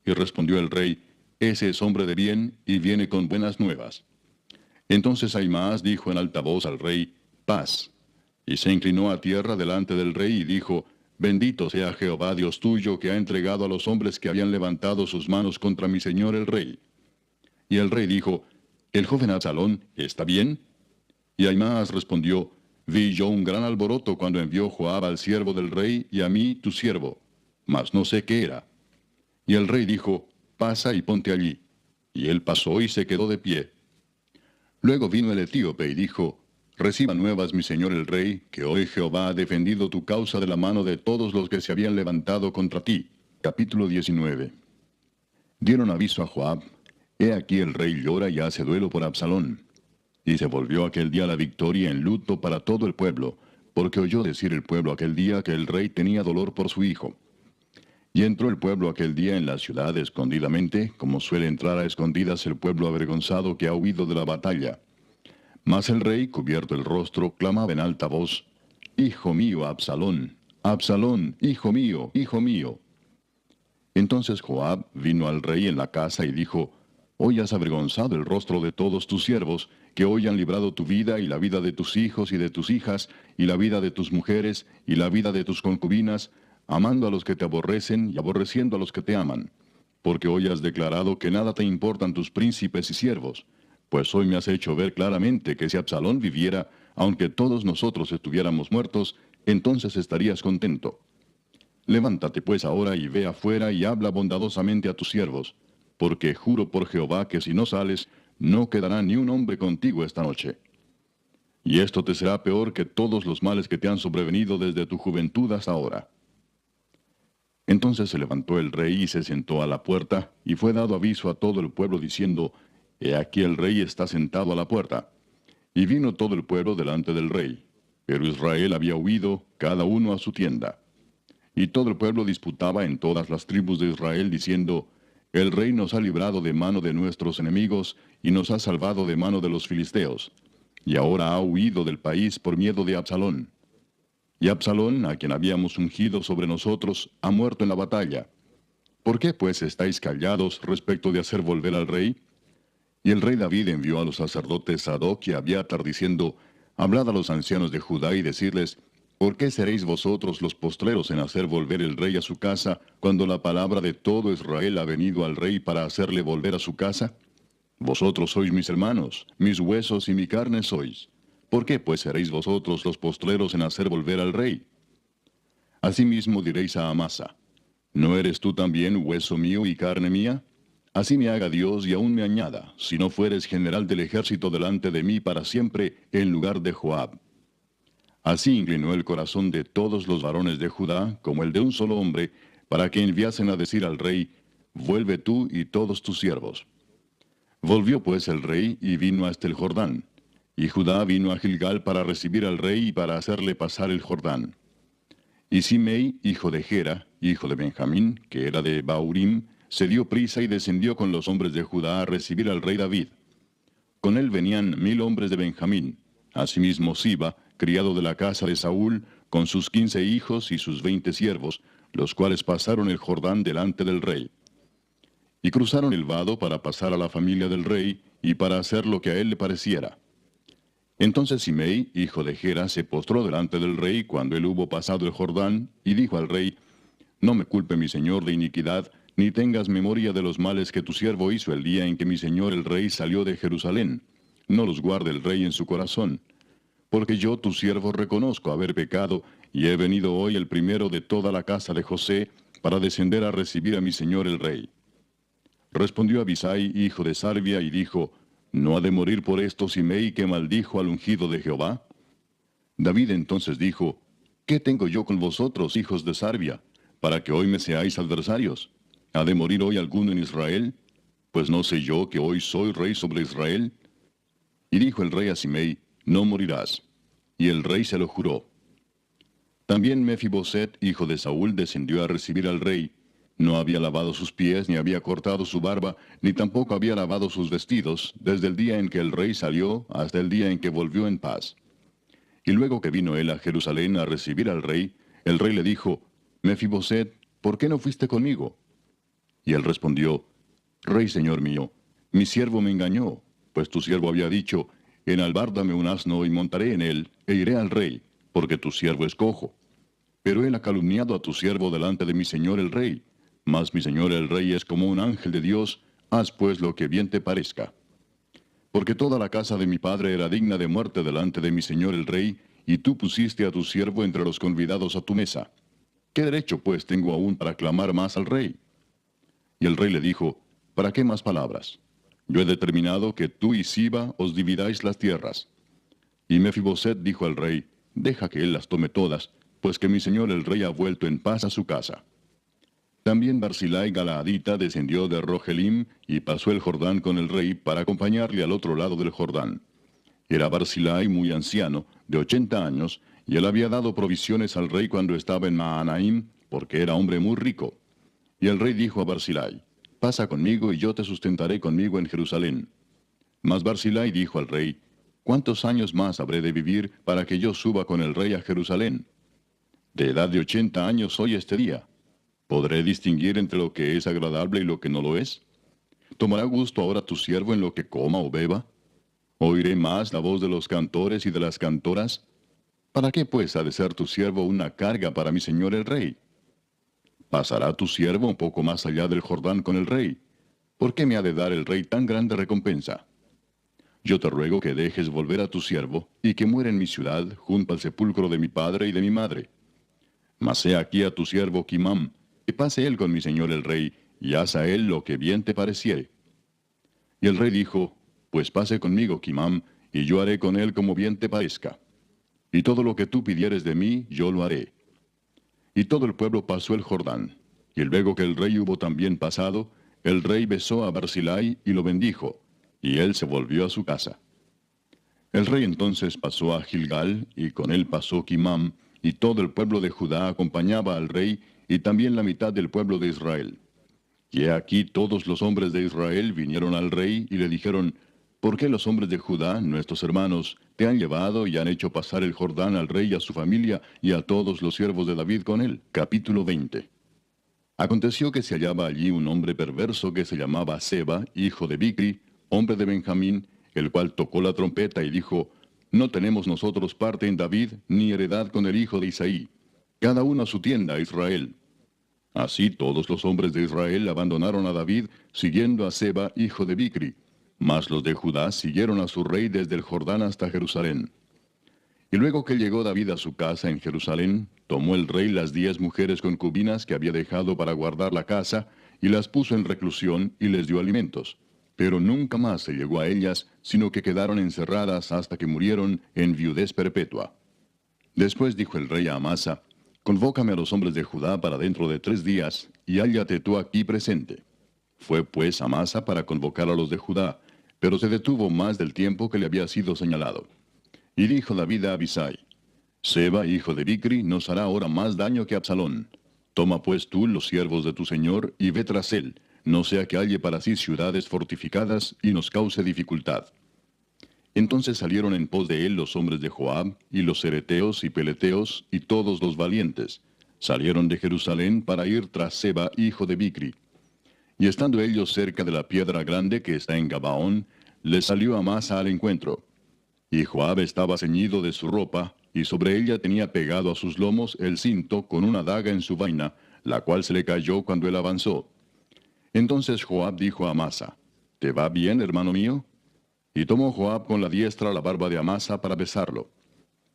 Y respondió el rey, Ese es hombre de bien, y viene con buenas nuevas. Entonces Ahimaas dijo en alta voz al rey, Paz. Y se inclinó a tierra delante del rey y dijo, Bendito sea Jehová Dios tuyo, que ha entregado a los hombres que habían levantado sus manos contra mi señor el rey. Y el rey dijo, ¿El joven Absalón está bien? Y Ahimaas respondió, Vi yo un gran alboroto cuando envió Joab al siervo del rey y a mí tu siervo, mas no sé qué era. Y el rey dijo, Pasa y ponte allí. Y él pasó y se quedó de pie. Luego vino el etíope y dijo, Reciba nuevas mi señor el rey, que hoy Jehová ha defendido tu causa de la mano de todos los que se habían levantado contra ti. Capítulo 19. Dieron aviso a Joab, He aquí el rey llora y hace duelo por Absalón. Y se volvió aquel día la victoria en luto para todo el pueblo, porque oyó decir el pueblo aquel día que el rey tenía dolor por su hijo. Y entró el pueblo aquel día en la ciudad escondidamente, como suele entrar a escondidas el pueblo avergonzado que ha huido de la batalla. Mas el rey, cubierto el rostro, clamaba en alta voz, Hijo mío, Absalón, Absalón, hijo mío, hijo mío. Entonces Joab vino al rey en la casa y dijo, Hoy has avergonzado el rostro de todos tus siervos, que hoy han librado tu vida y la vida de tus hijos y de tus hijas, y la vida de tus mujeres y la vida de tus concubinas, amando a los que te aborrecen y aborreciendo a los que te aman. Porque hoy has declarado que nada te importan tus príncipes y siervos. Pues hoy me has hecho ver claramente que si Absalón viviera, aunque todos nosotros estuviéramos muertos, entonces estarías contento. Levántate pues ahora y ve afuera y habla bondadosamente a tus siervos, porque juro por Jehová que si no sales, no quedará ni un hombre contigo esta noche. y esto te será peor que todos los males que te han sobrevenido desde tu juventud hasta ahora. Entonces se levantó el rey y se sentó a la puerta, y fue dado aviso a todo el pueblo diciendo, He aquí el rey está sentado a la puerta. Y vino todo el pueblo delante del rey. Pero Israel había huido, cada uno a su tienda. Y todo el pueblo disputaba en todas las tribus de Israel, diciendo, El rey nos ha librado de mano de nuestros enemigos, y nos ha salvado de mano de los filisteos. Y ahora ha huido del país por miedo de Absalón. Y Absalón, a quien habíamos ungido sobre nosotros, ha muerto en la batalla. ¿Por qué pues estáis callados respecto de hacer volver al rey? Y el rey David envió a los sacerdotes Sadoc y Abiatar diciendo, Hablad a los ancianos de Judá y decirles, ¿por qué seréis vosotros los postreros en hacer volver el rey a su casa, cuando la palabra de todo Israel ha venido al rey para hacerle volver a su casa? Vosotros sois mis hermanos, mis huesos y mi carne sois. ¿Por qué pues seréis vosotros los postreros en hacer volver al rey? Asimismo diréis a Amasa, ¿no eres tú también hueso mío y carne mía? Así me haga Dios y aún me añada, si no fueres general del ejército delante de mí para siempre, en lugar de Joab. Así inclinó el corazón de todos los varones de Judá, como el de un solo hombre, para que enviasen a decir al rey, Vuelve tú y todos tus siervos. Volvió pues el rey y vino hasta el Jordán. Y Judá vino a Gilgal para recibir al rey y para hacerle pasar el Jordán. Y Simei, hijo de Gera, hijo de Benjamín, que era de Baurim, se dio prisa y descendió con los hombres de Judá a recibir al rey David. Con él venían 1000 hombres de Benjamín, asimismo Siba, criado de la casa de Saúl, con sus 15 hijos y sus 20 siervos, los cuales pasaron el Jordán delante del rey. Y cruzaron el vado para pasar a la familia del rey, y para hacer lo que a él le pareciera. Entonces Simei, hijo de Gera, se postró delante del rey cuando él hubo pasado el Jordán, y dijo al rey, No me culpe mi señor de iniquidad, ni tengas memoria de los males que tu siervo hizo el día en que mi señor el rey salió de Jerusalén. No los guarde el rey en su corazón. Porque yo, tu siervo, reconozco haber pecado, y he venido hoy el primero de toda la casa de José, para descender a recibir a mi señor el rey. Respondió Abisai, hijo de Sarbia, y dijo, ¿No ha de morir por esto Simei que maldijo al ungido de Jehová? David entonces dijo, ¿Qué tengo yo con vosotros, hijos de Sarbia, para que hoy me seáis adversarios? ¿Ha de morir hoy alguno en Israel? Pues no sé yo que hoy soy rey sobre Israel. Y dijo el rey a Simei, No morirás. Y el rey se lo juró. También Mefiboset, hijo de Saúl, descendió a recibir al rey. No había lavado sus pies, ni había cortado su barba, ni tampoco había lavado sus vestidos, desde el día en que el rey salió hasta el día en que volvió en paz. Y luego que vino él a Jerusalén a recibir al rey, el rey le dijo, Mefiboset, ¿por qué no fuiste conmigo? Y él respondió, Rey señor mío, mi siervo me engañó, pues tu siervo había dicho, Enalbárdame un asno y montaré en él, e iré al rey, porque tu siervo es cojo. Pero él ha calumniado a tu siervo delante de mi señor el rey. Mas mi señor el rey es como un ángel de Dios, haz pues lo que bien te parezca. Porque toda la casa de mi padre era digna de muerte delante de mi señor el rey, y tú pusiste a tu siervo entre los convidados a tu mesa. ¿Qué derecho pues tengo aún para clamar más al rey? Y el rey le dijo, ¿para qué más palabras? Yo he determinado que tú y Siba os dividáis las tierras. Y Mefiboset dijo al rey, deja que él las tome todas, pues que mi señor el rey ha vuelto en paz a su casa. También Barzillai Galaadita descendió de Rogelim y pasó el Jordán con el rey para acompañarle al otro lado del Jordán. Era Barzillai muy anciano, de 80 años, y él había dado provisiones al rey cuando estaba en Mahanaim, porque era hombre muy rico. Y el rey dijo a Barzillai, pasa conmigo y yo te sustentaré conmigo en Jerusalén. Mas Barzillai dijo al rey, ¿cuántos años más habré de vivir para que yo suba con el rey a Jerusalén? De edad de 80 años soy este día. ¿Podré distinguir entre lo que es agradable y lo que no lo es? ¿Tomará gusto ahora tu siervo en lo que coma o beba? ¿Oiré más la voz de los cantores y de las cantoras? ¿Para qué pues ha de ser tu siervo una carga para mi señor el rey? ¿Pasará tu siervo un poco más allá del Jordán con el rey? ¿Por qué me ha de dar el rey tan grande recompensa? Yo te ruego que dejes volver a tu siervo, y que muera en mi ciudad, junto al sepulcro de mi padre y de mi madre. Mas he aquí a tu siervo Quimam, que pase él con mi señor el rey, y haz a él lo que bien te pareciere. Y el rey dijo, pues pase conmigo Quimam, y yo haré con él como bien te parezca. Y todo lo que tú pidieres de mí, yo lo haré. Y todo el pueblo pasó el Jordán. Y luego que el rey hubo también pasado, el rey besó a Barzillai y lo bendijo, y él se volvió a su casa. El rey entonces pasó a Gilgal, y con él pasó Quimam, y todo el pueblo de Judá acompañaba al rey, y también la mitad del pueblo de Israel. Y he aquí todos los hombres de Israel vinieron al rey y le dijeron, ¿por qué los hombres de Judá, nuestros hermanos, te han llevado y han hecho pasar el Jordán al rey y a su familia y a todos los siervos de David con él? Capítulo 20. Aconteció que se hallaba allí un hombre perverso que se llamaba Seba, hijo de Bicri, hombre de Benjamín, el cual tocó la trompeta y dijo, no tenemos nosotros parte en David, ni heredad con el hijo de Isaí. Cada uno a su tienda, Israel. Así todos los hombres de Israel abandonaron a David, siguiendo a Seba, hijo de Bicri. Mas los de Judá siguieron a su rey desde el Jordán hasta Jerusalén. Y luego que llegó David a su casa en Jerusalén, tomó el rey las 10 mujeres concubinas que había dejado para guardar la casa, y las puso en reclusión y les dio alimentos. Pero nunca más se llegó a ellas, sino que quedaron encerradas hasta que murieron en viudez perpetua. Después dijo el rey a Amasa, convócame a los hombres de Judá para dentro de 3 días, y hállate tú aquí presente. Fue pues Amasa para convocar a los de Judá, pero se detuvo más del tiempo que le había sido señalado. Y dijo David a Abisai, Seba, hijo de Bicri, nos hará ahora más daño que Absalón. Toma pues tú los siervos de tu señor y ve tras él, no sea que halle para sí ciudades fortificadas y nos cause dificultad. Entonces salieron en pos de él los hombres de Joab, y los cereteos y peleteos, y todos los valientes. Salieron de Jerusalén para ir tras Seba, hijo de Bicri. Y estando ellos cerca de la piedra grande que está en Gabaón, les salió Amasa al encuentro. Y Joab estaba ceñido de su ropa, y sobre ella tenía pegado a sus lomos el cinto con una daga en su vaina, la cual se le cayó cuando él avanzó. Entonces Joab dijo a Amasa, ¿te va bien, hermano mío? Y tomó Joab con la diestra la barba de Amasa para besarlo.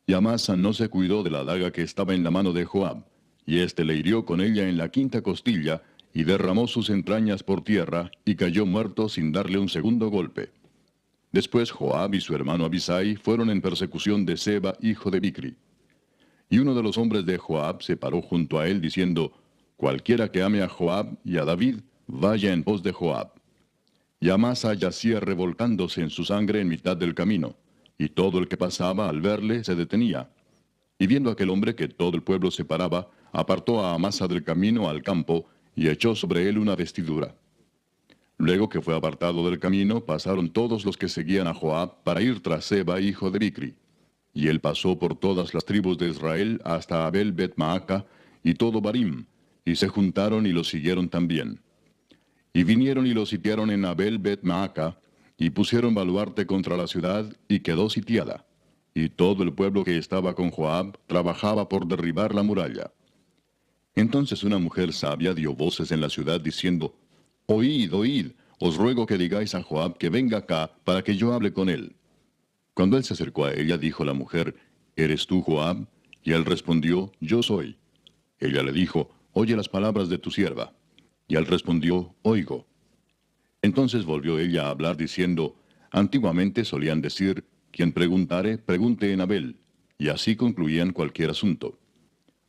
Y Amasa no se cuidó de la daga que estaba en la mano de Joab, y éste le hirió con ella en la 5ª costilla, y derramó sus entrañas por tierra, y cayó muerto sin darle un segundo golpe. Después Joab y su hermano Abisai fueron en persecución de Seba, hijo de Bicri. Y uno de los hombres de Joab se paró junto a él, diciendo, cualquiera que ame a Joab y a David, vaya en pos de Joab. Y Amasa yacía revolcándose en su sangre en mitad del camino, y todo el que pasaba al verle se detenía. Y viendo aquel hombre que todo el pueblo se paraba, apartó a Amasa del camino al campo, y echó sobre él una vestidura. Luego que fue apartado del camino, pasaron todos los que seguían a Joab para ir tras Seba, hijo de Bicri. Y él pasó por todas las tribus de Israel hasta Abel Bet-Maaca y todo Barim, y se juntaron y lo siguieron también. Y vinieron y lo sitiaron en Abel Bet-Maaca, y pusieron baluarte contra la ciudad, y quedó sitiada. Y todo el pueblo que estaba con Joab trabajaba por derribar la muralla. Entonces una mujer sabia dio voces en la ciudad diciendo, oíd, oíd, os ruego que digáis a Joab que venga acá para que yo hable con él. Cuando él se acercó a ella, dijo la mujer, ¿eres tú Joab? Y él respondió, yo soy. Ella le dijo, oye las palabras de tu sierva. Y él respondió, oigo. Entonces volvió ella a hablar diciendo, antiguamente solían decir, quien preguntare, pregunte en Abel, y así concluían cualquier asunto.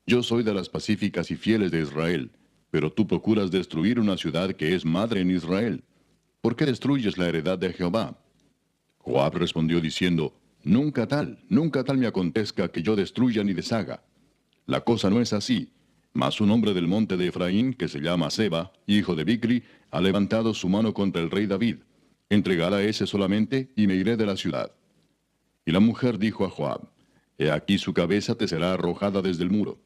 Yo soy de las pacíficas y fieles de Israel, pero tú procuras destruir una ciudad que es madre en Israel. ¿Por qué destruyes la heredad de Jehová? Joab respondió diciendo, nunca tal me acontezca que yo destruya ni deshaga. La cosa no es así, mas un hombre del monte de Efraín, que se llama Seba, hijo de Bicri, ha levantado su mano contra el rey David. Entregad a ese solamente, y me iré de la ciudad. Y la mujer dijo a Joab, he aquí su cabeza te será arrojada desde el muro.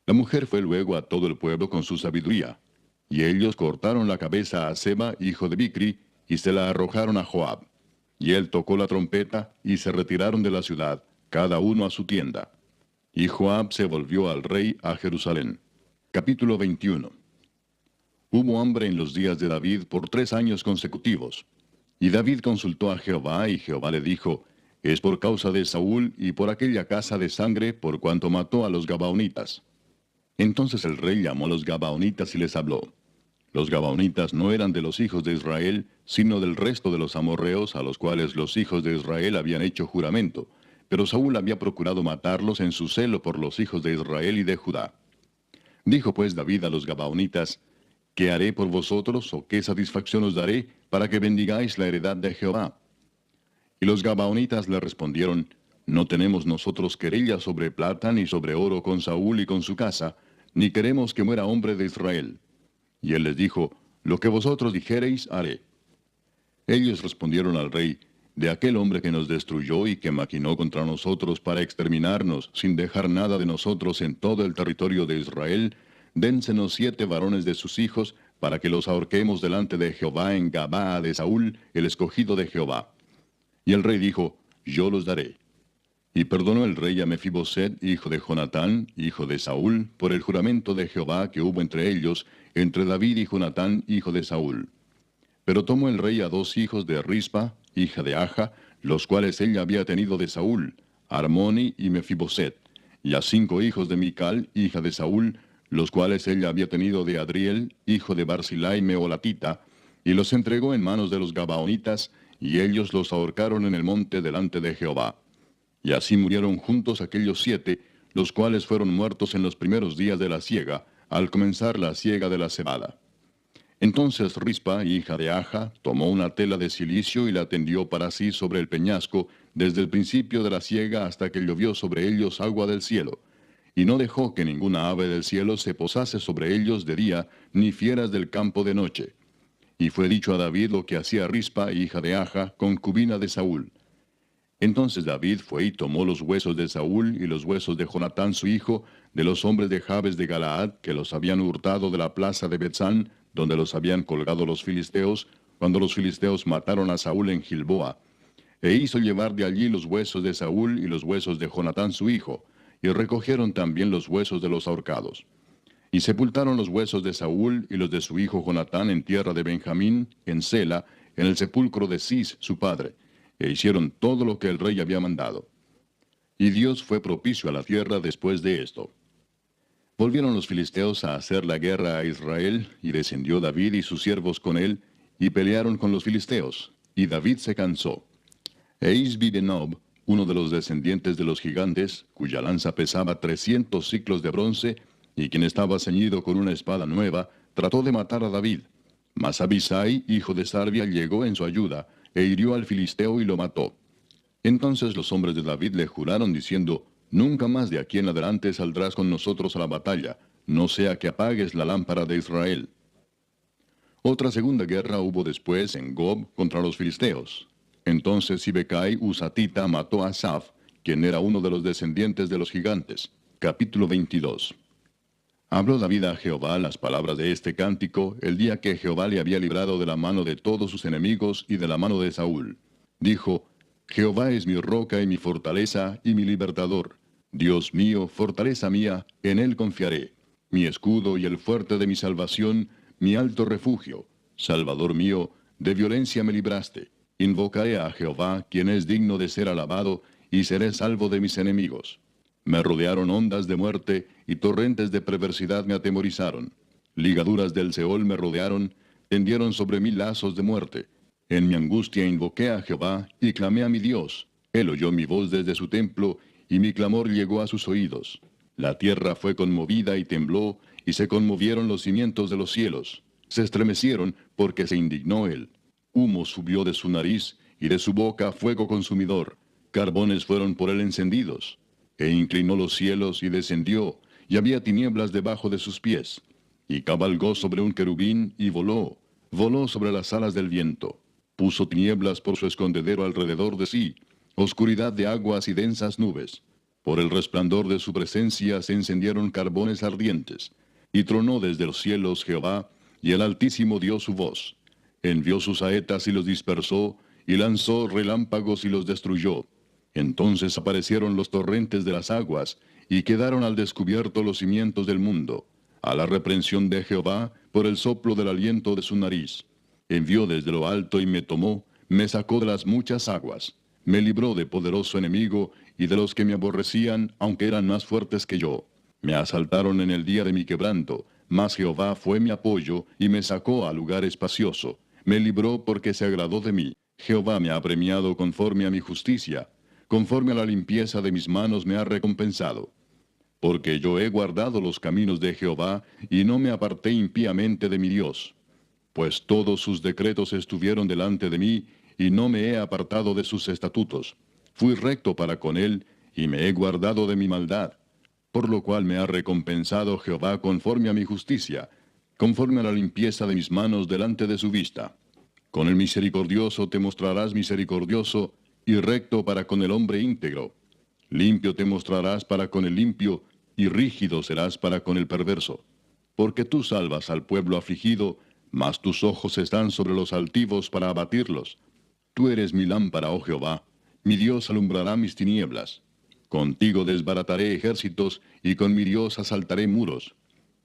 La mujer fue luego a todo el pueblo con su sabiduría, y ellos cortaron la cabeza a Seba, hijo de Bicri, y se la arrojaron a Joab. Y él tocó la trompeta, y se retiraron de la ciudad, cada uno a su tienda. Y Joab se volvió al rey a Jerusalén. Capítulo 21. Hubo hambre en los días de David por 3 años consecutivos. Y David consultó a Jehová, y Jehová le dijo, es por causa de Saúl y por aquella casa de sangre por cuanto mató a los Gabaonitas. Entonces el rey llamó a los Gabaonitas y les habló. Los Gabaonitas no eran de los hijos de Israel, sino del resto de los amorreos a los cuales los hijos de Israel habían hecho juramento, pero Saúl había procurado matarlos en su celo por los hijos de Israel y de Judá. Dijo pues David a los Gabaonitas: ¿Qué haré por vosotros, o qué satisfacción os daré, para que bendigáis la heredad de Jehová? Y los Gabaonitas le respondieron: No tenemos nosotros querella sobre plata ni sobre oro con Saúl y con su casa, ni queremos que muera hombre de Israel. Y él les dijo: Lo que vosotros dijereis, haré. Ellos respondieron al rey: De aquel hombre que nos destruyó y que maquinó contra nosotros para exterminarnos, sin dejar nada de nosotros en todo el territorio de Israel, dénsenos 7 varones de sus hijos, para que los ahorquemos delante de Jehová en Gabaa de Saúl, el escogido de Jehová. Y el rey dijo: Yo los daré. Y perdonó el rey a Mefiboset, hijo de Jonatán, hijo de Saúl, por el juramento de Jehová que hubo entre ellos, entre David y Jonatán, hijo de Saúl. Pero tomó el rey a 2 hijos de Rispa, hija de Aja, los cuales ella había tenido de Saúl, Armoni y Mefiboset, y a 5 hijos de Mical, hija de Saúl, los cuales ella había tenido de Adriel, hijo de Barzilai Meolatita, y los entregó en manos de los Gabaonitas, y ellos los ahorcaron en el monte delante de Jehová. Y así murieron juntos aquellos 7, los cuales fueron muertos en los primeros días de la siega, al comenzar la siega de la cebada. Entonces Rispa, hija de Aja, tomó una tela de cilicio y la tendió para sí sobre el peñasco, desde el principio de la siega hasta que llovió sobre ellos agua del cielo. Y no dejó que ninguna ave del cielo se posase sobre ellos de día, ni fieras del campo de noche. Y fue dicho a David lo que hacía Rispa, hija de Aja, concubina de Saúl. Entonces David fue y tomó los huesos de Saúl y los huesos de Jonatán su hijo, de los hombres de Jabes de Galaad, que los habían hurtado de la plaza de Betzán, donde los habían colgado los filisteos, cuando los filisteos mataron a Saúl en Gilboa. E hizo llevar de allí los huesos de Saúl y los huesos de Jonatán su hijo, y recogieron también los huesos de los ahorcados. Y sepultaron los huesos de Saúl y los de su hijo Jonatán en tierra de Benjamín, en Sela, en el sepulcro de Cis su padre, e hicieron todo lo que el rey había mandado. Y Dios fue propicio a la tierra después de esto. Volvieron los filisteos a hacer la guerra a Israel, y descendió David y sus siervos con él, y pelearon con los filisteos, y David se cansó. E Isbi-Benob, uno de los descendientes de los gigantes, cuya lanza pesaba 300 siclos de bronce, y quien estaba ceñido con una espada nueva, trató de matar a David. Mas Abisai, hijo de Sarbia, llegó en su ayuda, e hirió al filisteo y lo mató. Entonces los hombres de David le juraron diciendo: Nunca más de aquí en adelante saldrás con nosotros a la batalla, no sea que apagues la lámpara de Israel. Otra segunda guerra hubo después en Gob contra los filisteos. Entonces Sibecai Husatita mató a Asaph, quien era uno de los descendientes de los gigantes. Capítulo 22. Habló David a Jehová las palabras de este cántico el día que Jehová le había librado de la mano de todos sus enemigos y de la mano de Saúl. Dijo: Jehová es mi roca y mi fortaleza y mi libertador. Dios mío, fortaleza mía, en él confiaré. Mi escudo y el fuerte de mi salvación, mi alto refugio. Salvador mío, de violencia me libraste. Invocaré a Jehová, quien es digno de ser alabado, y seré salvo de mis enemigos. Me rodearon ondas de muerte, y torrentes de perversidad me atemorizaron. Ligaduras del Seol me rodearon, tendieron sobre mí lazos de muerte. En mi angustia invoqué a Jehová, y clamé a mi Dios. Él oyó mi voz desde su templo, y mi clamor llegó a sus oídos. La tierra fue conmovida y tembló, y se conmovieron los cimientos de los cielos. Se estremecieron, porque se indignó él. Humo subió de su nariz, y de su boca fuego consumidor. Carbones fueron por él encendidos. E inclinó los cielos y descendió, y había tinieblas debajo de sus pies. Y cabalgó sobre un querubín y voló sobre las alas del viento. Puso tinieblas por su escondedero alrededor de sí, oscuridad de aguas y densas nubes. Por el resplandor de su presencia se encendieron carbones ardientes. Y tronó desde los cielos Jehová, y el Altísimo dio su voz. Envió sus saetas y los dispersó, y lanzó relámpagos y los destruyó. Entonces aparecieron los torrentes de las aguas, y quedaron al descubierto los cimientos del mundo, a la reprensión de Jehová, por el soplo del aliento de su nariz. Envió desde lo alto y me tomó, me sacó de las muchas aguas, me libró de poderoso enemigo, y de los que me aborrecían, aunque eran más fuertes que yo. Me asaltaron en el día de mi quebranto, mas Jehová fue mi apoyo y me sacó a lugar espacioso. Me libró porque se agradó de mí. Jehová me ha premiado conforme a mi justicia. Conforme a la limpieza de mis manos me ha recompensado. Porque yo he guardado los caminos de Jehová y no me aparté impíamente de mi Dios. Pues todos sus decretos estuvieron delante de mí y no me he apartado de sus estatutos. Fui recto para con él y me he guardado de mi maldad. Por lo cual me ha recompensado Jehová conforme a mi justicia, conforme a la limpieza de mis manos delante de su vista. Con el misericordioso te mostrarás misericordioso, y recto para con el hombre íntegro. Limpio te mostrarás para con el limpio, y rígido serás para con el perverso. Porque tú salvas al pueblo afligido, mas tus ojos están sobre los altivos para abatirlos. Tú eres mi lámpara, oh Jehová, mi Dios alumbrará mis tinieblas. Contigo desbarataré ejércitos, y con mi Dios asaltaré muros.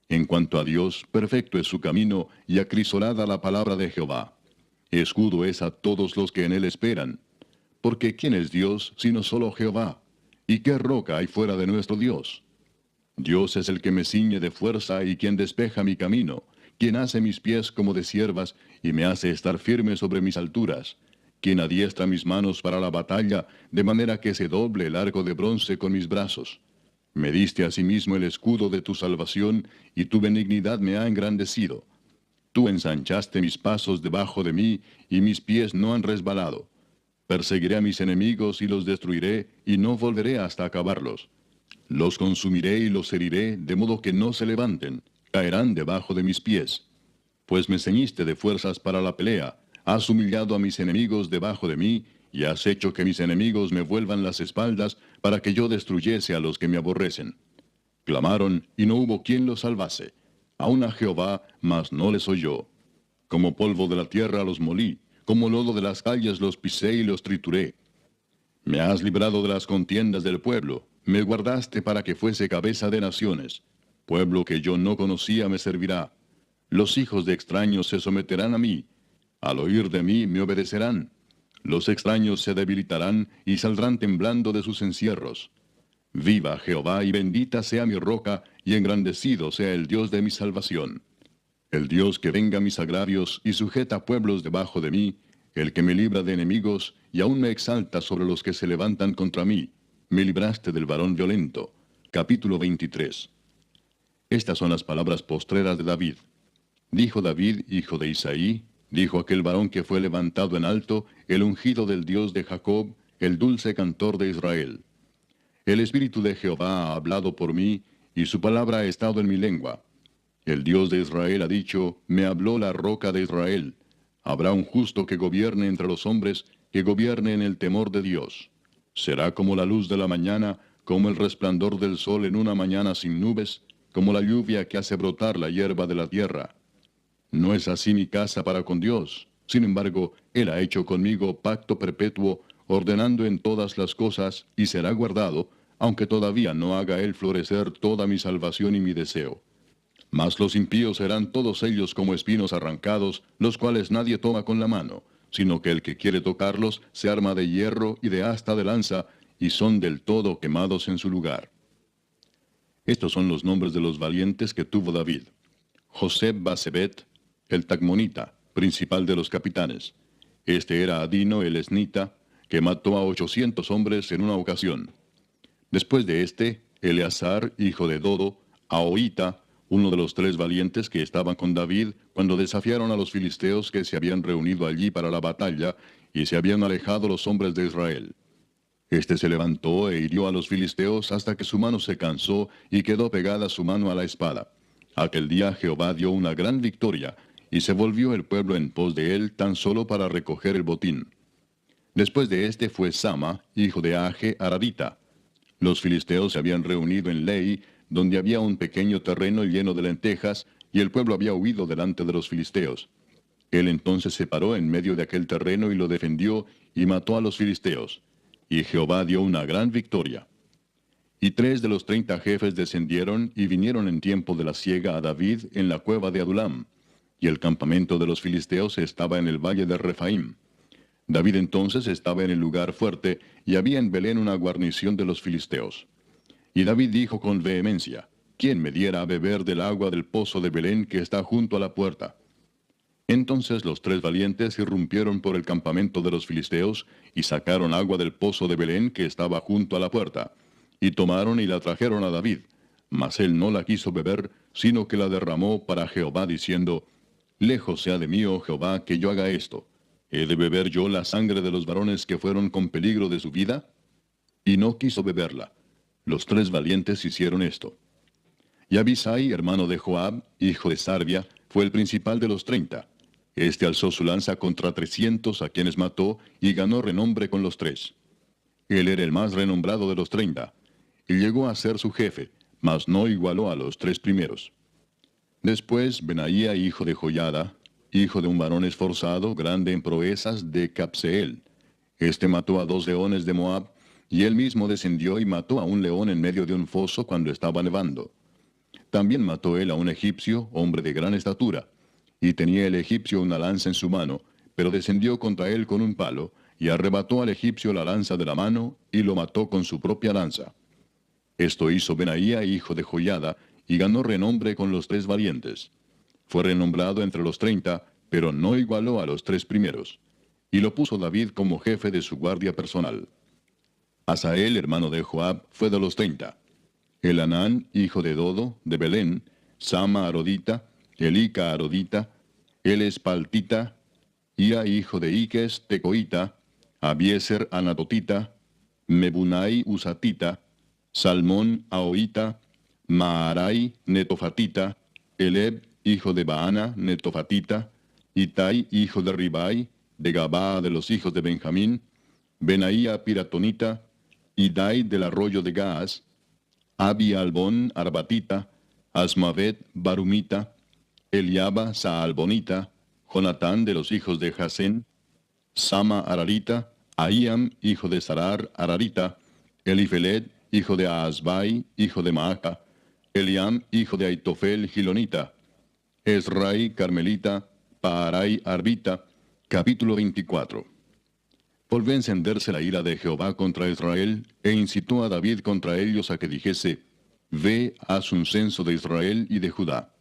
En cuanto a Dios, perfecto es su camino, y acrisolada la palabra de Jehová. Escudo es a todos los que en él esperan. Porque ¿quién es Dios sino solo Jehová? ¿Y qué roca hay fuera de nuestro Dios? Dios es el que me ciñe de fuerza y quien despeja mi camino, quien hace mis pies como de ciervas y me hace estar firme sobre mis alturas, quien adiestra mis manos para la batalla, de manera que se doble el arco de bronce con mis brazos. Me diste asimismo el escudo de tu salvación, y tu benignidad me ha engrandecido. Tú ensanchaste mis pasos debajo de mí, y mis pies no han resbalado. Perseguiré a mis enemigos y los destruiré, y no volveré hasta acabarlos. Los consumiré y los heriré, de modo que no se levanten, caerán debajo de mis pies. Pues me ceñiste de fuerzas para la pelea, has humillado a mis enemigos debajo de mí, y has hecho que mis enemigos me vuelvan las espaldas, para que yo destruyese a los que me aborrecen. Clamaron, y no hubo quien los salvase. Aun a Jehová, mas no les oyó. Como polvo de la tierra los molí, como lodo de las calles los pisé y los trituré. Me has librado de las contiendas del pueblo, me guardaste para que fuese cabeza de naciones. Pueblo que yo no conocía me servirá. Los hijos de extraños se someterán a mí. Al oír de mí me obedecerán. Los extraños se debilitarán y saldrán temblando de sus encierros. Viva Jehová y bendita sea mi roca, y engrandecido sea el Dios de mi salvación. El Dios que venga mis agravios y sujeta pueblos debajo de mí, el que me libra de enemigos y aún me exalta sobre los que se levantan contra mí. Me libraste del varón violento. Capítulo 23. Estas son las palabras postreras de David. Dijo David, hijo de Isaí, dijo aquel varón que fue levantado en alto, el ungido del Dios de Jacob, el dulce cantor de Israel. El Espíritu de Jehová ha hablado por mí, y su palabra ha estado en mi lengua. El Dios de Israel ha dicho, me habló la roca de Israel. Habrá un justo que gobierne entre los hombres, que gobierne en el temor de Dios. Será como la luz de la mañana, como el resplandor del sol en una mañana sin nubes, como la lluvia que hace brotar la hierba de la tierra. No es así mi casa para con Dios. Sin embargo, Él ha hecho conmigo pacto perpetuo, ordenando en todas las cosas, y será guardado, aunque todavía no haga Él florecer toda mi salvación y mi deseo. Mas los impíos serán todos ellos como espinos arrancados, los cuales nadie toma con la mano, sino que el que quiere tocarlos se arma de hierro y de asta de lanza, y son del todo quemados en su lugar. Estos son los nombres de los valientes que tuvo David. Joseb Basebet, el Tacmonita, principal de los capitanes. Este era Adino el Esnita, que mató a 800 hombres en una ocasión. Después de este, Eleazar, hijo de Dodo, Ahoita, uno de los 3 valientes que estaban con David cuando desafiaron a los filisteos que se habían reunido allí para la batalla y se habían alejado los hombres de Israel. Este se levantó e hirió a los filisteos hasta que su mano se cansó y quedó pegada su mano a la espada. Aquel día Jehová dio una gran victoria, y se volvió el pueblo en pos de él tan solo para recoger el botín. Después de este fue Sama, hijo de Age Aradita. Los filisteos se habían reunido en Lei, donde había un pequeño terreno lleno de lentejas, y el pueblo había huido delante de los filisteos. Él entonces se paró en medio de aquel terreno y lo defendió, y mató a los filisteos. Y Jehová dio una gran victoria. Y 3 de los 30 jefes descendieron y vinieron en tiempo de la siega a David en la cueva de Adulam, y el campamento de los filisteos estaba en el valle de Refaim. David entonces estaba en el lugar fuerte, y había en Belén una guarnición de los filisteos. Y David dijo con vehemencia, ¿quién me diera a beber del agua del pozo de Belén que está junto a la puerta? Entonces los 3 valientes irrumpieron por el campamento de los filisteos, y sacaron agua del pozo de Belén que estaba junto a la puerta, y tomaron y la trajeron a David. Mas él no la quiso beber, sino que la derramó para Jehová, diciendo, Lejos sea de mí, oh Jehová, que yo haga esto. ¿He de beber yo la sangre de los varones que fueron con peligro de su vida? Y no quiso beberla. Los 3 valientes hicieron esto. Y Abisai, hermano de Joab, hijo de Sarvia, fue el principal de los 30. Este alzó su lanza contra 300, a quienes mató, y ganó renombre con los 3. Él era el más renombrado de los 30, y llegó a ser su jefe, mas no igualó a los 3 primeros. Después Benaía, hijo de Joiada, hijo de un varón esforzado, grande en proezas, de Capseel. Este mató a 2 leones de Moab, y él mismo descendió y mató a un león en medio de un foso cuando estaba nevando. También mató él a un egipcio, hombre de gran estatura, y tenía el egipcio una lanza en su mano, pero descendió contra él con un palo, y arrebató al egipcio la lanza de la mano, y lo mató con su propia lanza. Esto hizo Benaía, hijo de Joiada, y ganó renombre con los 3 valientes. Fue renombrado entre los 30, pero no igualó a los 3 primeros. Y lo puso David como jefe de su guardia personal. Asael, hermano de Joab, fue de los 30. Elanán, hijo de Dodo, de Belén, Sama Arodita, Elica Arodita, Elespaltita, Ia, hijo de Iques, Tecoita, Abieser Anatotita, Mebunai Usatita, Salmón Ahoita, Maarai Netofatita, Eleb, hijo de Baana, Netofatita, Itai, hijo de Ribai, de Gabaa de los hijos de Benjamín, Benaía Piratonita, Idai del arroyo de Gaas, Abi Albón Arbatita, Asmavet Barumita, Eliaba Saalbonita, Jonatán de los hijos de Jasén, Sama Ararita, Ahiam, hijo de Sarar Ararita, Elifelet, hijo de Aasbai, hijo de Maaca, Eliam, hijo de Aitofel Gilonita, Esrai Carmelita, Paarai Arbita. Capítulo 24. Volvió a encenderse la ira de Jehová contra Israel, e incitó a David contra ellos a que dijese, Ve, haz un censo de Israel y de Judá.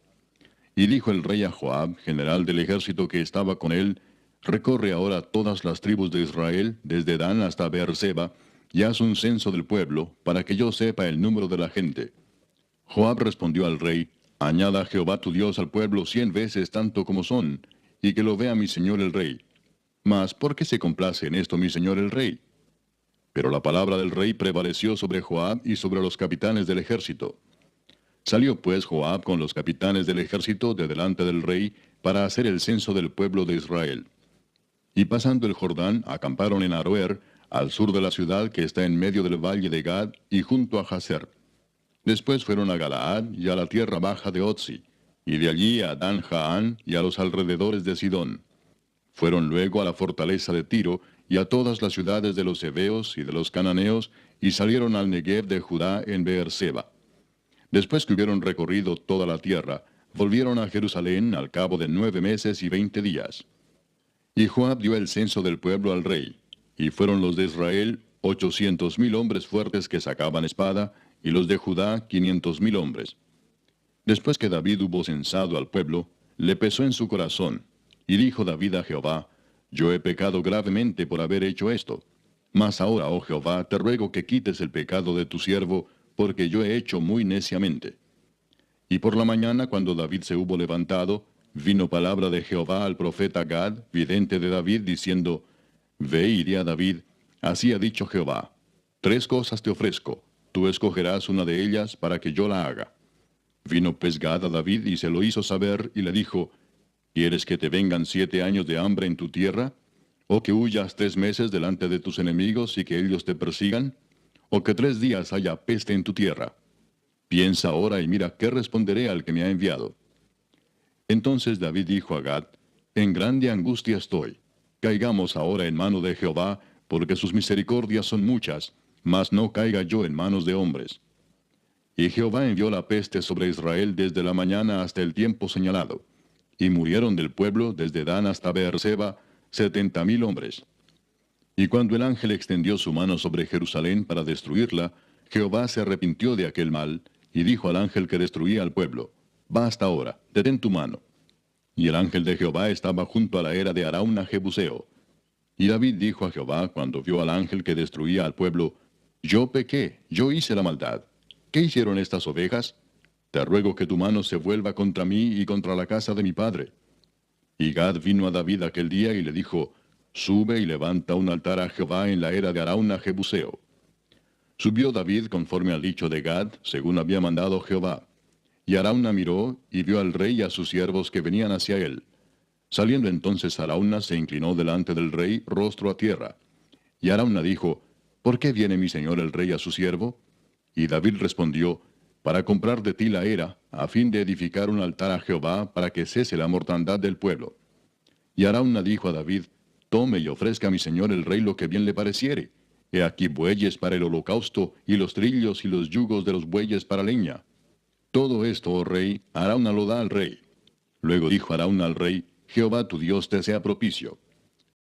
Y dijo el rey a Joab, general del ejército que estaba con él, Recorre ahora todas las tribus de Israel, desde Dan hasta Beerseba, y haz un censo del pueblo, para que yo sepa el número de la gente. Joab respondió al rey, Añada Jehová tu Dios al pueblo 100 veces tanto como son, y que lo vea mi señor el rey. Mas, ¿por qué se complace en esto mi señor el rey? Pero la palabra del rey prevaleció sobre Joab y sobre los capitanes del ejército. Salió pues Joab con los capitanes del ejército de delante del rey para hacer el censo del pueblo de Israel. Y pasando el Jordán, acamparon en Aroer, al sur de la ciudad que está en medio del valle de Gad y junto a Jazer. Después fueron a Galaad y a la tierra baja de Otzi, y de allí a Dan Jaán y a los alrededores de Sidón. Fueron luego a la fortaleza de Tiro y a todas las ciudades de los heveos y de los cananeos, y salieron al Negev de Judá en Beerseba. Después que hubieron recorrido toda la tierra, volvieron a Jerusalén al cabo de 9 meses y 20 días. Y Joab dio el censo del pueblo al rey, y fueron los de Israel 800,000 hombres fuertes que sacaban espada, y los de Judá 500,000 hombres. Después que David hubo censado al pueblo, le pesó en su corazón, y dijo David a Jehová, Yo he pecado gravemente por haber hecho esto. Mas ahora, oh Jehová, te ruego que quites el pecado de tu siervo, porque yo he hecho muy neciamente. Y por la mañana, cuando David se hubo levantado, vino palabra de Jehová al profeta Gad, vidente de David, diciendo, Ve y di a David, así ha dicho Jehová, 3 cosas te ofrezco, tú escogerás una de ellas para que yo la haga. Vino pues Gad a David y se lo hizo saber, y le dijo, ¿Quieres que te vengan 7 años de hambre en tu tierra? ¿O que huyas 3 meses delante de tus enemigos y que ellos te persigan? ¿O que 3 días haya peste en tu tierra? Piensa ahora y mira qué responderé al que me ha enviado. Entonces David dijo a Gad, En grande angustia estoy. Caigamos ahora en mano de Jehová, porque sus misericordias son muchas, mas no caiga yo en manos de hombres. Y Jehová envió la peste sobre Israel desde la mañana hasta el tiempo señalado. Y murieron del pueblo desde Dan hasta Beerseba 70,000 hombres. Y cuando el ángel extendió su mano sobre Jerusalén para destruirla, Jehová se arrepintió de aquel mal, y dijo al ángel que destruía al pueblo, Basta ahora, detén tu mano. Y el ángel de Jehová estaba junto a la era de Arauna Jebuseo. Y David dijo a Jehová cuando vio al ángel que destruía al pueblo, Yo pequé, yo hice la maldad. ¿Qué hicieron estas ovejas? Te ruego que tu mano se vuelva contra mí y contra la casa de mi padre. Y Gad vino a David aquel día y le dijo, Sube y levanta un altar a Jehová en la era de Arauna Jebuseo. Subió David conforme al dicho de Gad, según había mandado Jehová. Y Arauna miró y vio al rey y a sus siervos que venían hacia él. Saliendo entonces Arauna se inclinó delante del rey, rostro a tierra. Y Arauna dijo, ¿Por qué viene mi señor el rey a su siervo? Y David respondió, Para comprar de ti la era, a fin de edificar un altar a Jehová, para que cese la mortandad del pueblo. Y Arauna dijo a David, Tome y ofrezca a mi señor el rey lo que bien le pareciere. He aquí bueyes para el holocausto, y los trillos y los yugos de los bueyes para leña. Todo esto, oh rey, Arauna lo da al rey. Luego dijo Arauna al rey, Jehová tu Dios te sea propicio.